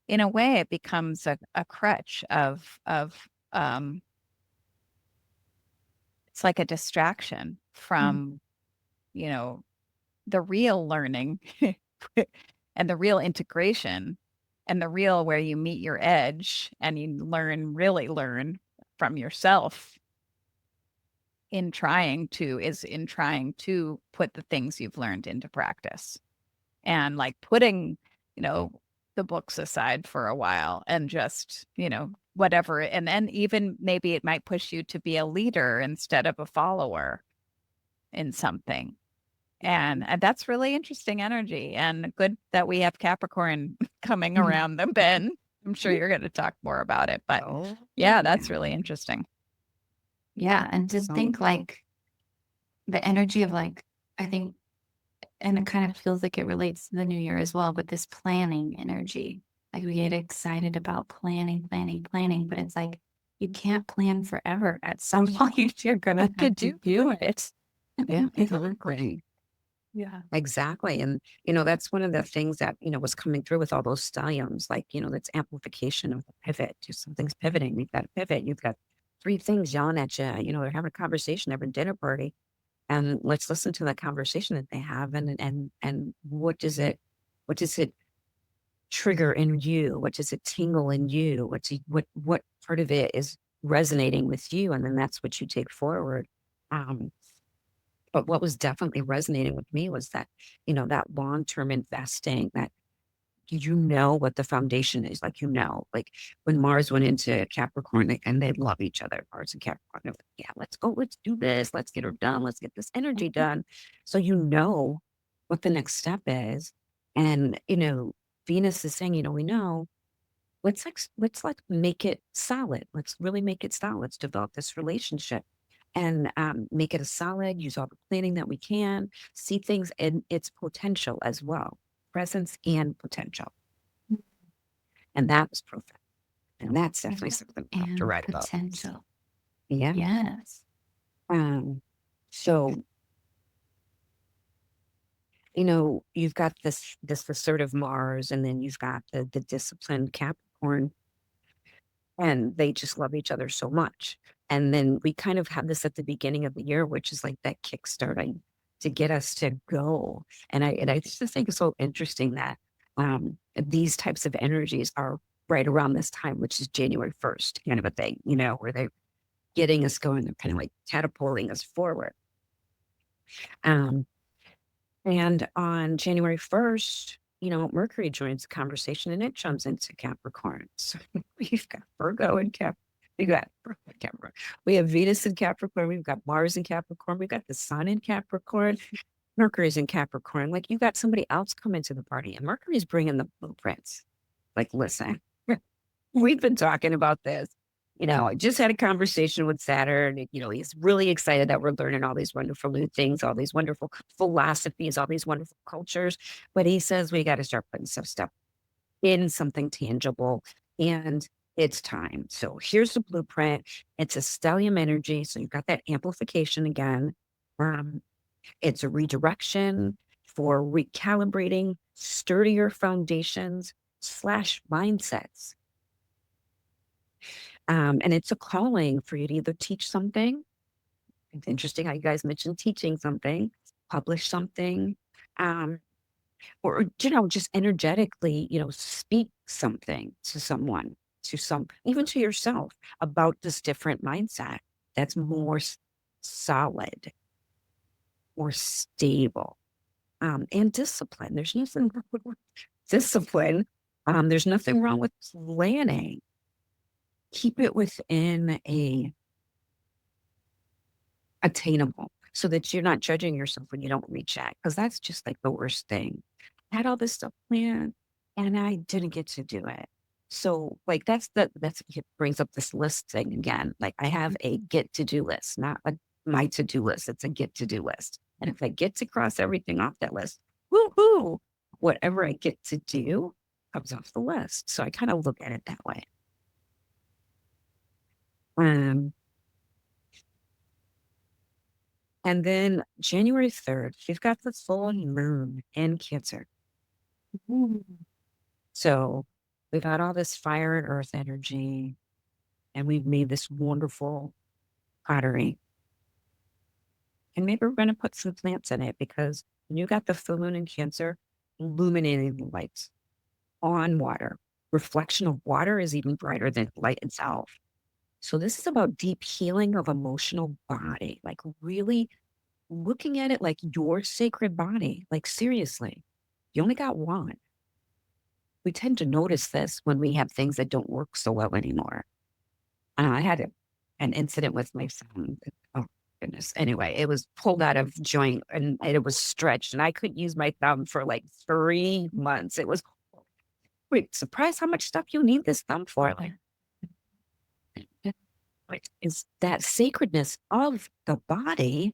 in a way, it becomes a crutch of, it's like a distraction from, the real learning and the real integration and the real where you meet your edge and you really learn from yourself in trying to put the things you've learned into practice, and like putting, the books aside for a while and just, whatever. And then even maybe it might push you to be a leader instead of a follower in something. And that's really interesting energy, and good that we have Capricorn coming around the bend. I'm sure you're going to talk more about it, but yeah, that's really interesting. Yeah. And just think like the energy of like, I think and it kind of feels like it relates to the new year as well, with this planning energy. Like we get excited about planning, but it's like you can't plan forever. At some point, you're gonna have to do it. Yeah, exactly. Yeah. Exactly. And, that's one of the things that, was coming through with all those styles, like, that's amplification of the pivot. Just something's pivoting. You've got to pivot. You've got three things yelling at you. They're having a conversation, having a dinner party. And let's listen to the conversation that they have. And what does it trigger in you? What does it tingle in you? What part of it is resonating with you? And then that's what you take forward. Um, but what was definitely resonating with me was that, that long-term investing, that what the foundation is, like when Mars went into Capricorn and they love each other, Mars and Capricorn, they're like, yeah, let's go, let's do this, let's get her done, let's get this energy done. So what the next step is. And, Venus is saying, we know, let's make it solid. Let's really make it solid. Let's develop this relationship and make it a solid, use all the planning that we can, see things in its potential as well, presence and potential. And that was profound. And that's definitely something we have to And write about. potential. Yeah. Yes. So, you've got this assertive Mars, and then you've got the disciplined Capricorn, and they just love each other so much. And then we kind of have this at the beginning of the year, which is like that kickstarting to get us to go. And I just think it's so interesting that these types of energies are right around this time, which is January 1st, kind of a thing, where they're getting us going, they're kind of like catapulting us forward. Um, and on January 1st, Mercury joins the conversation and it jumps into Capricorn. So we've got Virgo and Capricorn. We have Venus in Capricorn. We've got Mars in Capricorn. We've got the Sun in Capricorn. Mercury's in Capricorn. Like, you got somebody else coming to the party, and Mercury's bringing the blueprints. Like, listen, we've been talking about this. I just had a conversation with Saturn. He's really excited that we're learning all these wonderful new things, all these wonderful philosophies, all these wonderful cultures. But he says we got to start putting some stuff in something tangible, and it's time. So here's the blueprint. It's a stellium energy. So you've got that amplification again. It's a redirection for recalibrating sturdier foundations / mindsets. And it's a calling for you to either teach something. It's interesting how you guys mentioned teaching something, publish something, or, just energetically, speak something to someone, even to yourself, about this different mindset that's more solid, more stable, and discipline. There's nothing wrong with discipline. There's nothing wrong with planning. Keep it within a attainable, so that you're not judging yourself when you don't reach it, because that's just like the worst thing. I had all this stuff planned and I didn't get to do it. So, like, that's it brings up this list thing again. Like, I have a get to do list, not my to do list. It's a get to do list. And if I get to cross everything off that list, woohoo, whatever I get to do comes off the list. So I kind of look at it that way. Um, And then January 3rd, you've got the full moon in Cancer. So we've got all this fire and earth energy, and we've made this wonderful pottery. And maybe we're going to put some plants in it, because when you got the full moon in Cancer, illuminating the lights on water. Reflection of water is even brighter than light itself. So this is about deep healing of emotional body, like really looking at it like your sacred body. Like, seriously, you only got one. We tend to notice this when we have things that don't work so well anymore. I had an incident with my son. Oh, goodness. Anyway, it was pulled out of joint and it was stretched, and I couldn't use my thumb for like 3 months. It was, wait, surprised how much stuff you need this thumb for. Like, is that sacredness of the body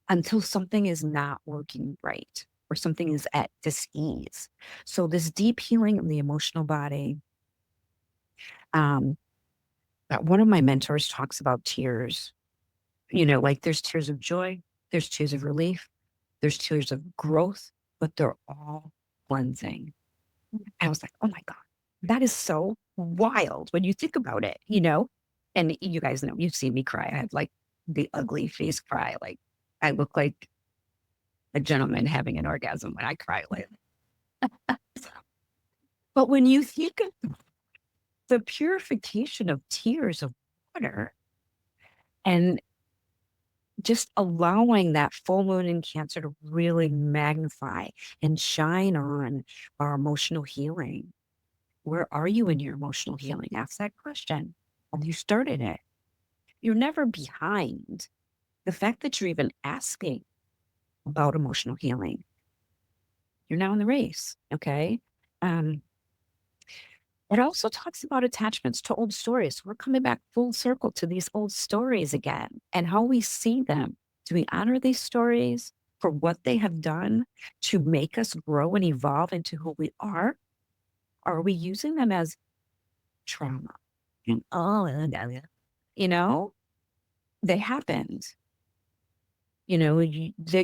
until something is not working right. or something is at dis-ease. So this deep healing of the emotional body. One of my mentors talks about tears. Like there's tears of joy, there's tears of relief, there's tears of growth, but they're all cleansing. I was like, oh my God, that is so wild when you think about it. And you guys know, you've seen me cry. I have like the ugly face cry. Like I look like a gentleman having an orgasm when I cry. Like, but when you think of the purification of tears of water and just allowing that full moon in Cancer to really magnify and shine on our emotional healing. Where are you in your emotional healing? Ask that question. Have you started it? You're never behind. The fact that you're even asking about emotional healing, you're now in the race. Okay. It also talks about attachments to old stories. We're coming back full circle to these old stories again and how we see them. Do we honor these stories for what they have done to make us grow and evolve into who we are? Or are we using them as trauma? And they happened.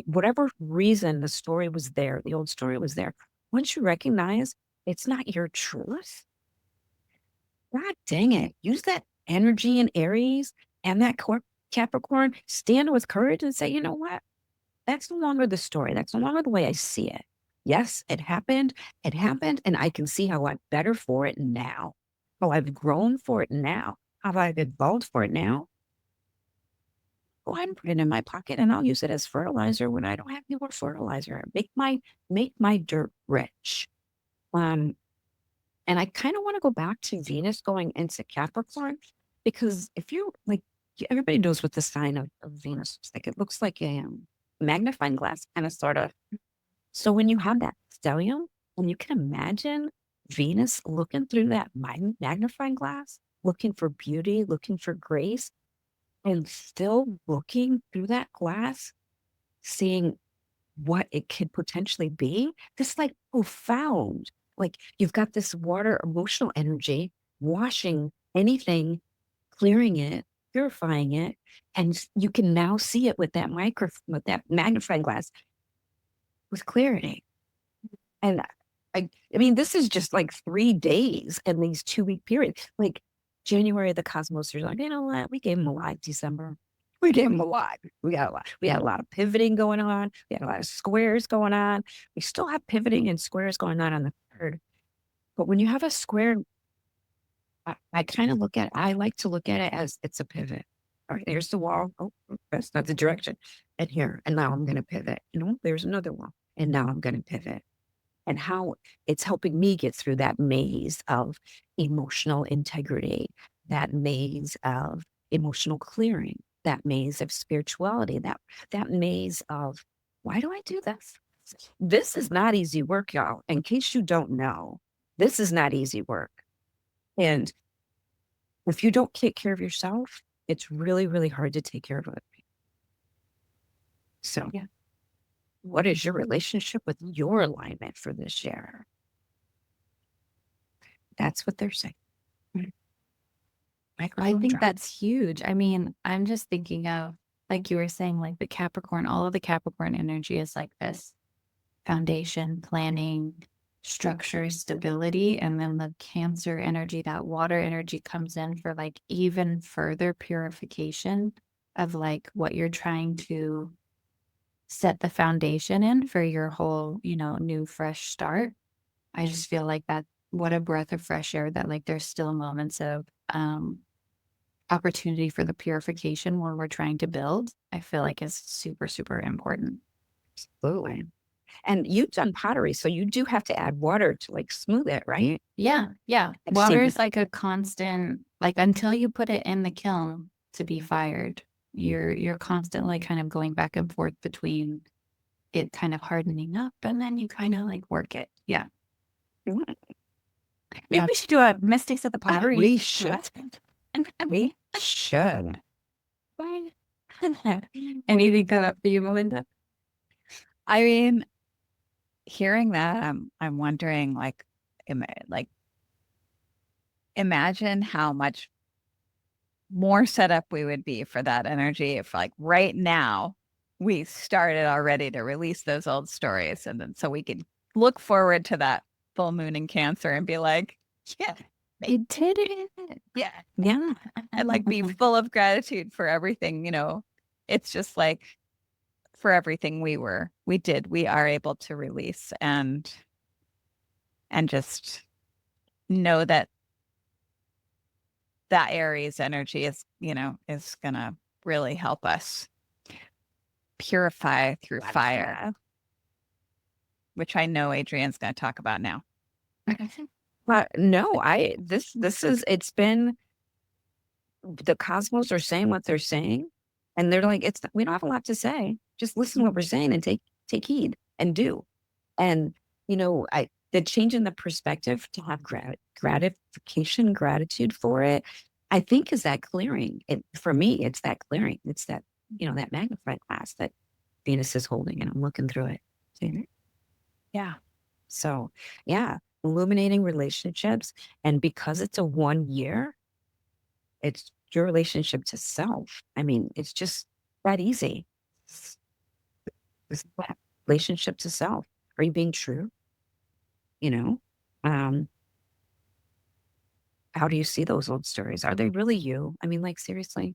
Whatever reason the story was there, the old story was there. Once you recognize it's not your truth, God dang it. Use that energy in Aries and that Capricorn. Stand with courage and say, you know what? That's no longer the story. That's no longer the way I see it. Yes, it happened. It happened. And I can see how I'm better for it now. How I've grown for it now. How I've evolved for it now. Go ahead and put it in my pocket and I'll use it as fertilizer when I don't have any more fertilizer. Make my dirt rich. And I kind of want to go back to Venus going into Capricorn, because if you like, everybody knows what the sign of Venus looks like. It looks like a magnifying glass, kind of sort of. So when you have that stellium, and you can imagine Venus looking through that magnifying glass, looking for beauty, looking for grace, and still looking through that glass, seeing what it could potentially be, this like profound, like you've got this water emotional energy washing anything, clearing it, purifying it, and you can now see it with that magnifying glass with clarity. And I mean, this is just like 3 days in these 2-week periods. Like January, the cosmos are like, you know what? We gave them a lot. December, we gave them a lot. We got a lot. We had a lot of pivoting going on. We had a lot of squares going on. We still have pivoting and squares going on the 3rd. But when you have a square, I kind of I like to look at it as it's a pivot. All right, here's the wall. Oh, that's not the direction. And here, and now I'm going to pivot. There's another wall. And now I'm going to pivot. And how it's helping me get through that maze of emotional integrity, that maze of emotional clearing, that maze of spirituality, that maze of, why do I do this? This is not easy work, y'all. In case you don't know, this is not easy work. And if you don't take care of yourself, it's really, really hard to take care of other people. So, yeah. What is your relationship with your alignment for this year? That's what they're saying. I think that's huge. I mean, I'm just thinking of, like you were saying, like the Capricorn, all of the Capricorn energy is like this foundation, planning, structure, stability. And then the Cancer energy, that water energy comes in for like even further purification of like what you're trying to set the foundation in for your whole, new fresh start. I just feel like that, what a breath of fresh air, that like there's still moments of opportunity for the purification when we're trying to build. I feel like is super, super important. Absolutely. And you've done pottery, so you do have to add water to like smooth it, right? Yeah. I've Water seen is like a constant, like until you put it in the kiln to be fired, you're constantly kind of going back and forth between it kind of hardening up and then you kind of like work it. Yeah. Maybe Yeah. we should do a Mystics of the Pottery. We should. We should. Anything come up for you, Melinda? I mean, hearing that, I'm wondering, like imagine how much more set up we would be for that energy if, like, right now we started already to release those old stories, and then so we could look forward to that full moon in Cancer and be like, yeah, You did it. yeah, Yeah. and like be full of gratitude for everything. It's just like for everything we are able to release and just know that that Aries energy is gonna really help us purify through fire, which I know Adrienne's gonna talk about now. But no, it's been, the cosmos are saying what they're saying, and they're like, we don't have a lot to say. Just listen to what we're saying and take heed and do. And the change in the perspective to have gratification, gratitude for it, I think is that clearing. For me, it's that clearing. It's that, that magnifying glass that Venus is holding, and I'm looking through it. See? Yeah. So yeah, illuminating relationships. And because it's a 1 year, it's your relationship to self. I mean, it's just that easy. It's that relationship to self. Are you being true? You know, um, how do you see those old stories? Are they really you? I mean, like, seriously,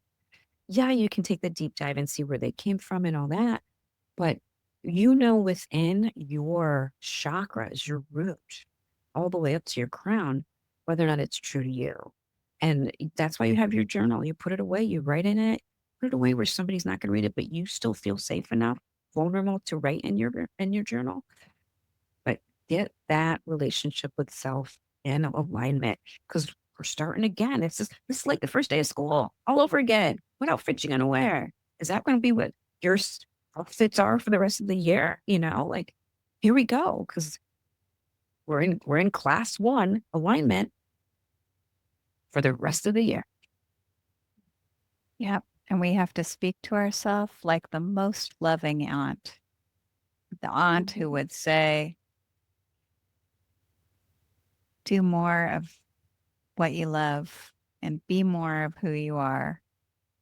yeah, you can take the deep dive and see where they came from and all that. But within your chakras, your root, all the way up to your crown, whether or not it's true to you. And that's why you have your journal. You put it away, you write in it, put it away where somebody's not going to read it, but you still feel safe enough, vulnerable to write in your journal. But get that relationship with self in alignment, because we're starting again. This is like the first day of school all over again. What outfit you gonna wear? Is that going to be what your outfits are for the rest of the year? Like, here we go, because we're in class 1 alignment for the rest of the year. Yep. And we have to speak to ourselves like the most loving aunt. The aunt who would say, do more of what you love and be more of who you are.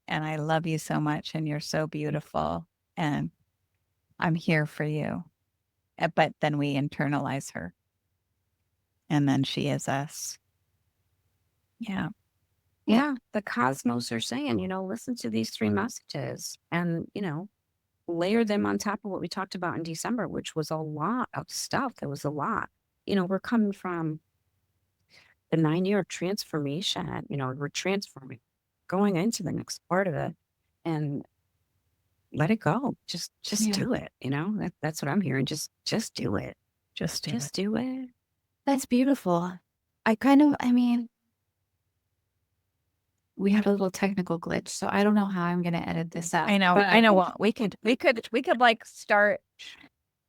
And I love you so much, and you're so beautiful, and I'm here for you. But then we internalize her, and then she is us. Yeah. Yeah, the cosmos are saying, listen to these 3 messages and, layer them on top of what we talked about in December, which was a lot of stuff. There was a lot. We're coming from the 9 year transformation. We're transforming, going into the next part of it, and let it go. Just Yeah. do it. That's what I'm hearing. Just do it. Just Do it. That's beautiful. We had a little technical glitch, so I don't know how I'm going to edit this out. I know. but I know. Well, we could like start.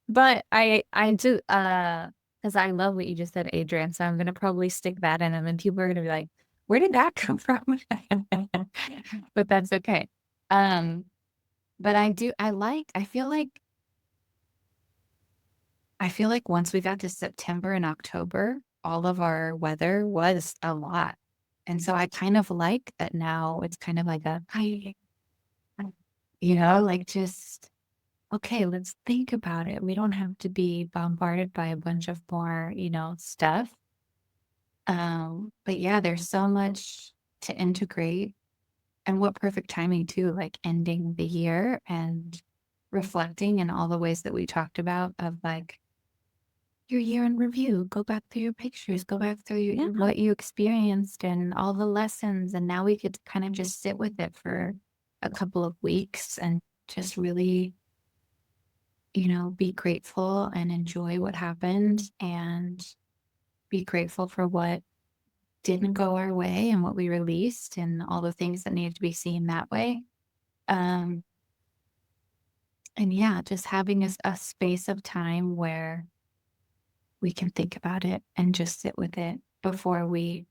But I do, because I love what you just said, Adrienne. So I'm gonna probably stick that in, and then people are gonna be like, "Where did that come from?" But that's okay. But I feel like once we got to September and October, all of our weather was a lot, and so I kind of like that now. It's kind of like like just. Okay, let's think about it. We don't have to be bombarded by a bunch of more, stuff. But yeah, there's so much to integrate. And what perfect timing too, like ending the year and reflecting in all the ways that we talked about of like your year in review. Go back through your pictures, go back through what you experienced and all the lessons. And now we could kind of just sit with it for a couple of weeks and just really be grateful and enjoy what happened and be grateful for what didn't go our way and what we released and all the things that needed to be seen that way. And yeah, just having a space of time where we can think about it and just sit with it before we're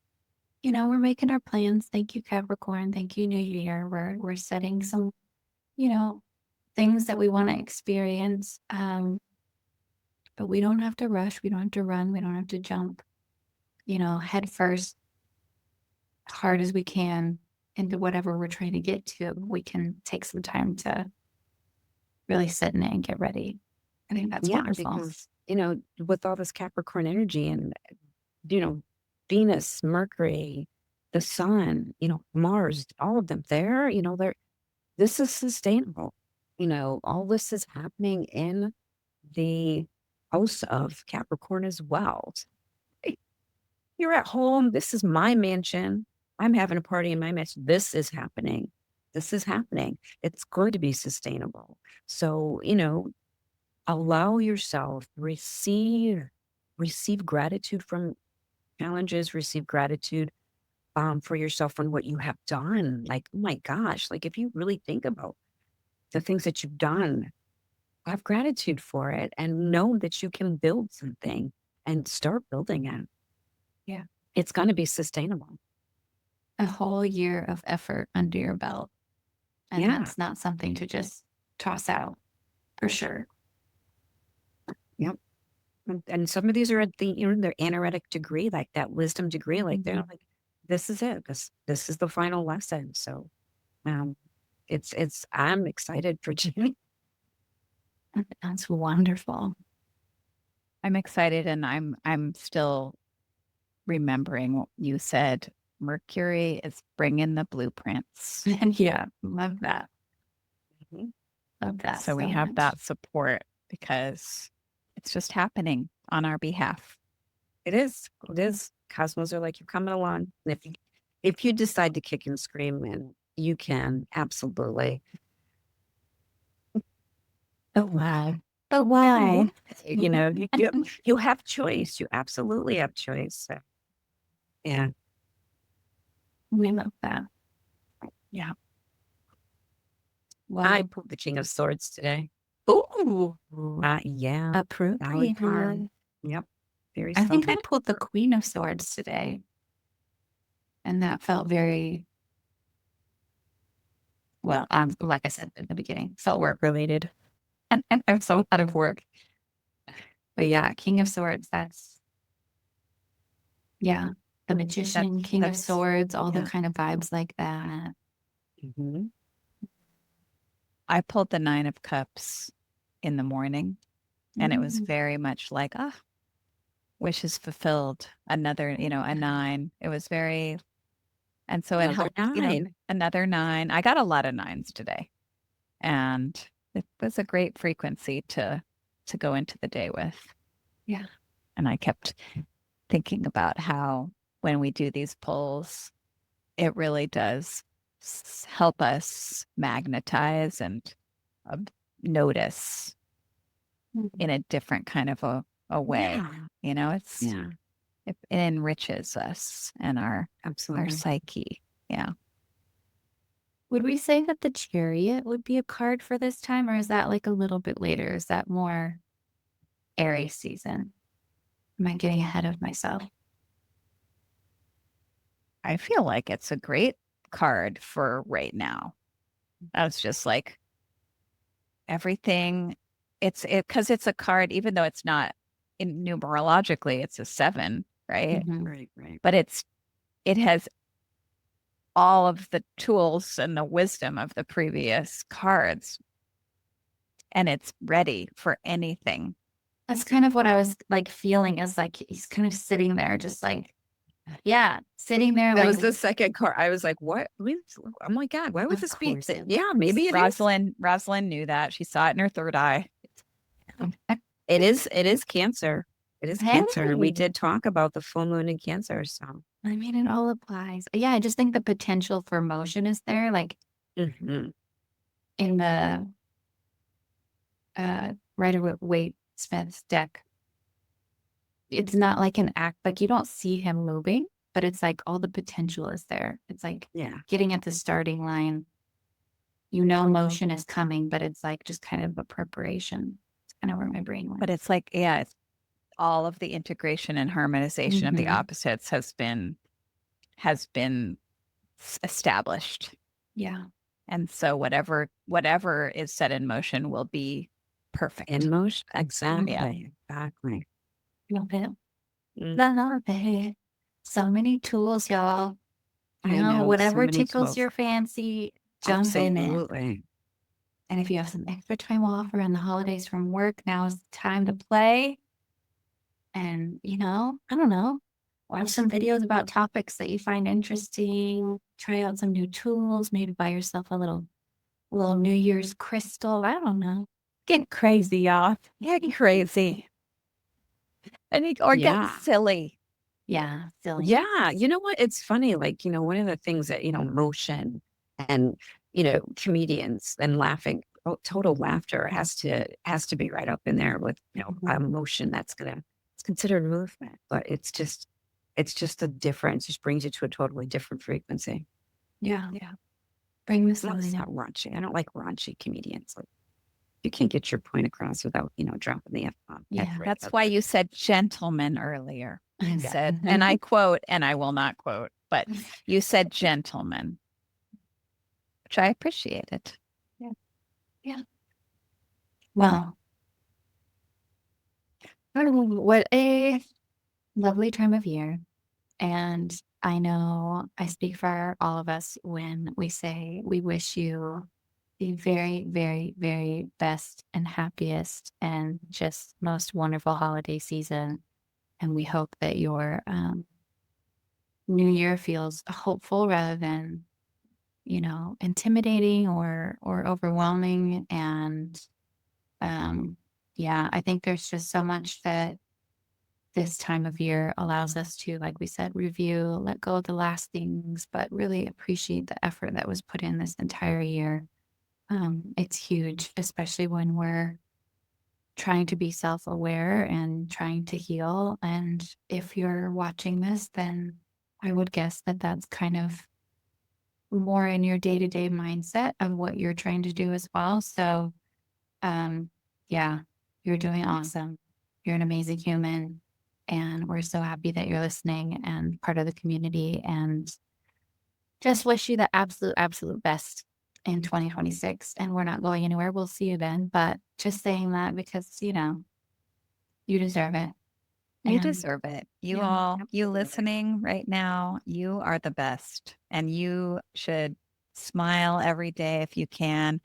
making our plans. Thank you, Capricorn. Thank you, New Year. We're setting some, things that we want to experience. but we don't have to rush. We don't have to run. We don't have to jump, head first, hard as we can into whatever we're trying to get to. We can take some time to really sit in it and get ready. I think that's wonderful. Because, with all this Capricorn energy and, Venus, Mercury, the sun, Mars, all of them this is sustainable. All this is happening in the house of Capricorn as well. You're at home. This is my mansion. I'm having a party in my mansion. This is happening. This is happening. It's going to be sustainable. So, allow yourself, receive gratitude from challenges, receive gratitude for yourself and what you have done. Like, oh my gosh, like if you really think about the things that you've done, have gratitude for it and know that you can build something and start building it. Yeah. It's going to be sustainable. A whole year of effort under your belt. And that's not something to just toss out, for sure. Yep. And some of these are at the, their analytic degree, like that wisdom degree, like they're like, this is it. This is the final lesson. So I'm excited for Jenny. That's wonderful. I'm excited, and I'm still remembering what you said. Mercury is bringing the blueprints. And yeah, love that. Love that. So we have that support because it's just happening on our behalf. It is. It is. Cosmos are like, you're coming along. And if you decide to kick and scream, and you can, absolutely. But why? But why? You have choice. You absolutely have choice. So, yeah. We love that. Yeah. Well, I pulled the King of Swords today. Ooh. Yeah. Appropriate. Yep. Very I think I something. pulled the Queen of Swords today. And that felt very, well, like I said at the beginning, felt work related. And I'm so out of work. But yeah, King of Swords, the Magician, King of Swords, all the kind of vibes like that. Mm-hmm. I pulled the 9 of Cups in the morning, and it was very much like, wishes fulfilled. Another, a 9. It was very, and so it helped. Another 9. I got a lot of 9s today, and it was a great frequency to go into the day with. Yeah. And I kept thinking about how when we do these pulls, it really does help us magnetize and notice in a different kind of a way. It enriches us and our psyche. Yeah. Would we say that the Chariot would be a card for this time, or is that like a little bit later? Is that more Aries season? Am I getting ahead of myself? I feel like it's a great card for right now. I was just like, everything, because it's a card, even though it's not numerologically, it's a 7, right? Right. But it has all of the tools and the wisdom of the previous cards, and it's ready for anything. That's kind of what I was like feeling, is like he's kind of sitting there, just like, sitting there. That like, was the second card. I was like, what? Oh my God, why would this be? Yeah, maybe it Rosalind knew that. She saw it in her third eye. It is Cancer. It is Cancer. We did talk about the full moon in Cancer. So I mean, it all applies. Yeah, I just think the potential for motion is there. Like in the Rider-Waite-Smith's deck, it's not like an act, like you don't see him moving, but it's like all the potential is there. It's like getting at the starting line. Motion is coming, but it's like just kind of a preparation. It's kind of where my brain went. But it's like, it's all of the integration and harmonization of the opposites has been established. Yeah. And so whatever is set in motion will be perfect. In motion. Exactly. Exactly. Love it. Mm. Love it. So many tools, y'all. I You know, know, so whatever many tickles tools. your fancy, jump in it. Absolutely. And if you have some extra time off around the holidays from work, now is the time to play. And, you know, I don't know, watch some videos about topics that you find interesting. Try out some new tools. Maybe buy yourself a little New Year's crystal. I don't know. Get crazy, y'all. Get crazy. Or Yeah. get silly. Yeah, silly. Yeah. You know what? It's funny. Like, one of the things that, motion and, comedians and laughing, total laughter has to be right up in there with, emotion it's considered movement, but it's just a difference. Just brings you to a totally different frequency. Yeah. Bring the It's not silly. raunchy. I don't like raunchy comedians. Like, you can't get your point across without, dropping the F-bomb. Yeah. That's why you said gentleman earlier. You said, and I quote, and I will not quote, but you said gentleman, which I appreciated. Well, what a lovely time of year. And I know I speak for all of us when we say we wish you the very, very, very best and happiest and just most wonderful holiday season. And we hope that your new year feels hopeful rather than, intimidating or overwhelming. And yeah, I think there's just so much that this time of year allows us to, like we said, review, let go of the last things, but really appreciate the effort that was put in this entire year. It's huge, especially when we're trying to be self-aware and trying to heal. And if you're watching this, then I would guess that that's kind of more in your day-to-day mindset of what you're trying to do as well. So, yeah, you're doing awesome. You're an amazing human. And we're so happy that you're listening and part of the community, and just wish you the absolute, absolute best in 2026. And we're not going anywhere. We'll see you then. But just saying that because, you deserve it. You And deserve it. You yeah, all, you absolutely. listening right now, you are the best. And you should smile every day if you can,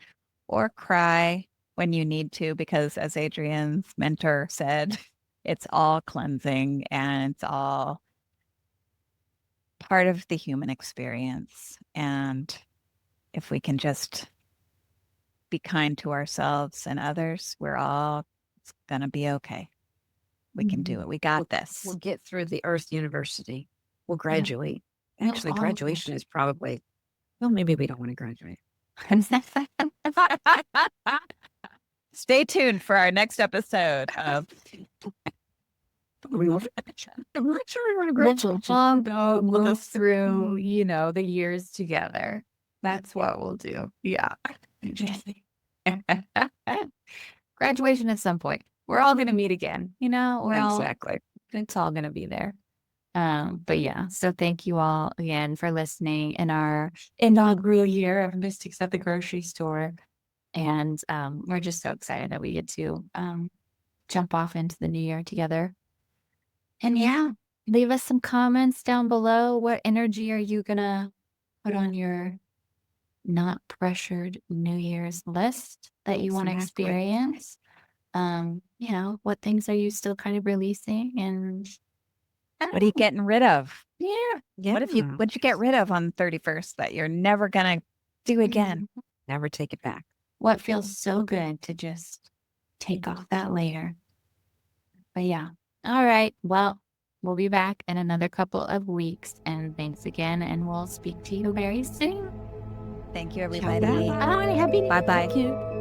or cry when you need to, because as Adrienne's mentor said, it's all cleansing and it's all part of the human experience. And if we can just be kind to ourselves and others, we're all going to be okay. We can do it. We got this. We'll get through the Earth University. We'll Yeah. graduate. We'll Actually, all graduation is probably, well, maybe we don't want to graduate. Stay tuned for our next episode of I'm not sure we want to graduate. We'll move through, the years together. That's what we'll do. Yeah. Graduation at some point. We're all going to meet again. Exactly. It's all going to be there. But yeah, so thank you all again for listening in our inaugural year of Mystics at the Grocery Store. And we're just so excited that we get to jump off into the new year together. And yeah, leave us some comments down below. What energy are you going to put on your not pressured New Year's list that you want to Exactly. experience? What things are you still kind of releasing? And what are you getting rid of? Yeah. What'd you get rid of on 31st that you're never going to do again? Never take it back. What feels so good to just take off that layer. But yeah. All right. Well, we'll be back in another couple of weeks. And thanks again. And we'll speak to you very soon. Thank you, everybody. Bye. Happy New Year. Bye-bye. Thank you.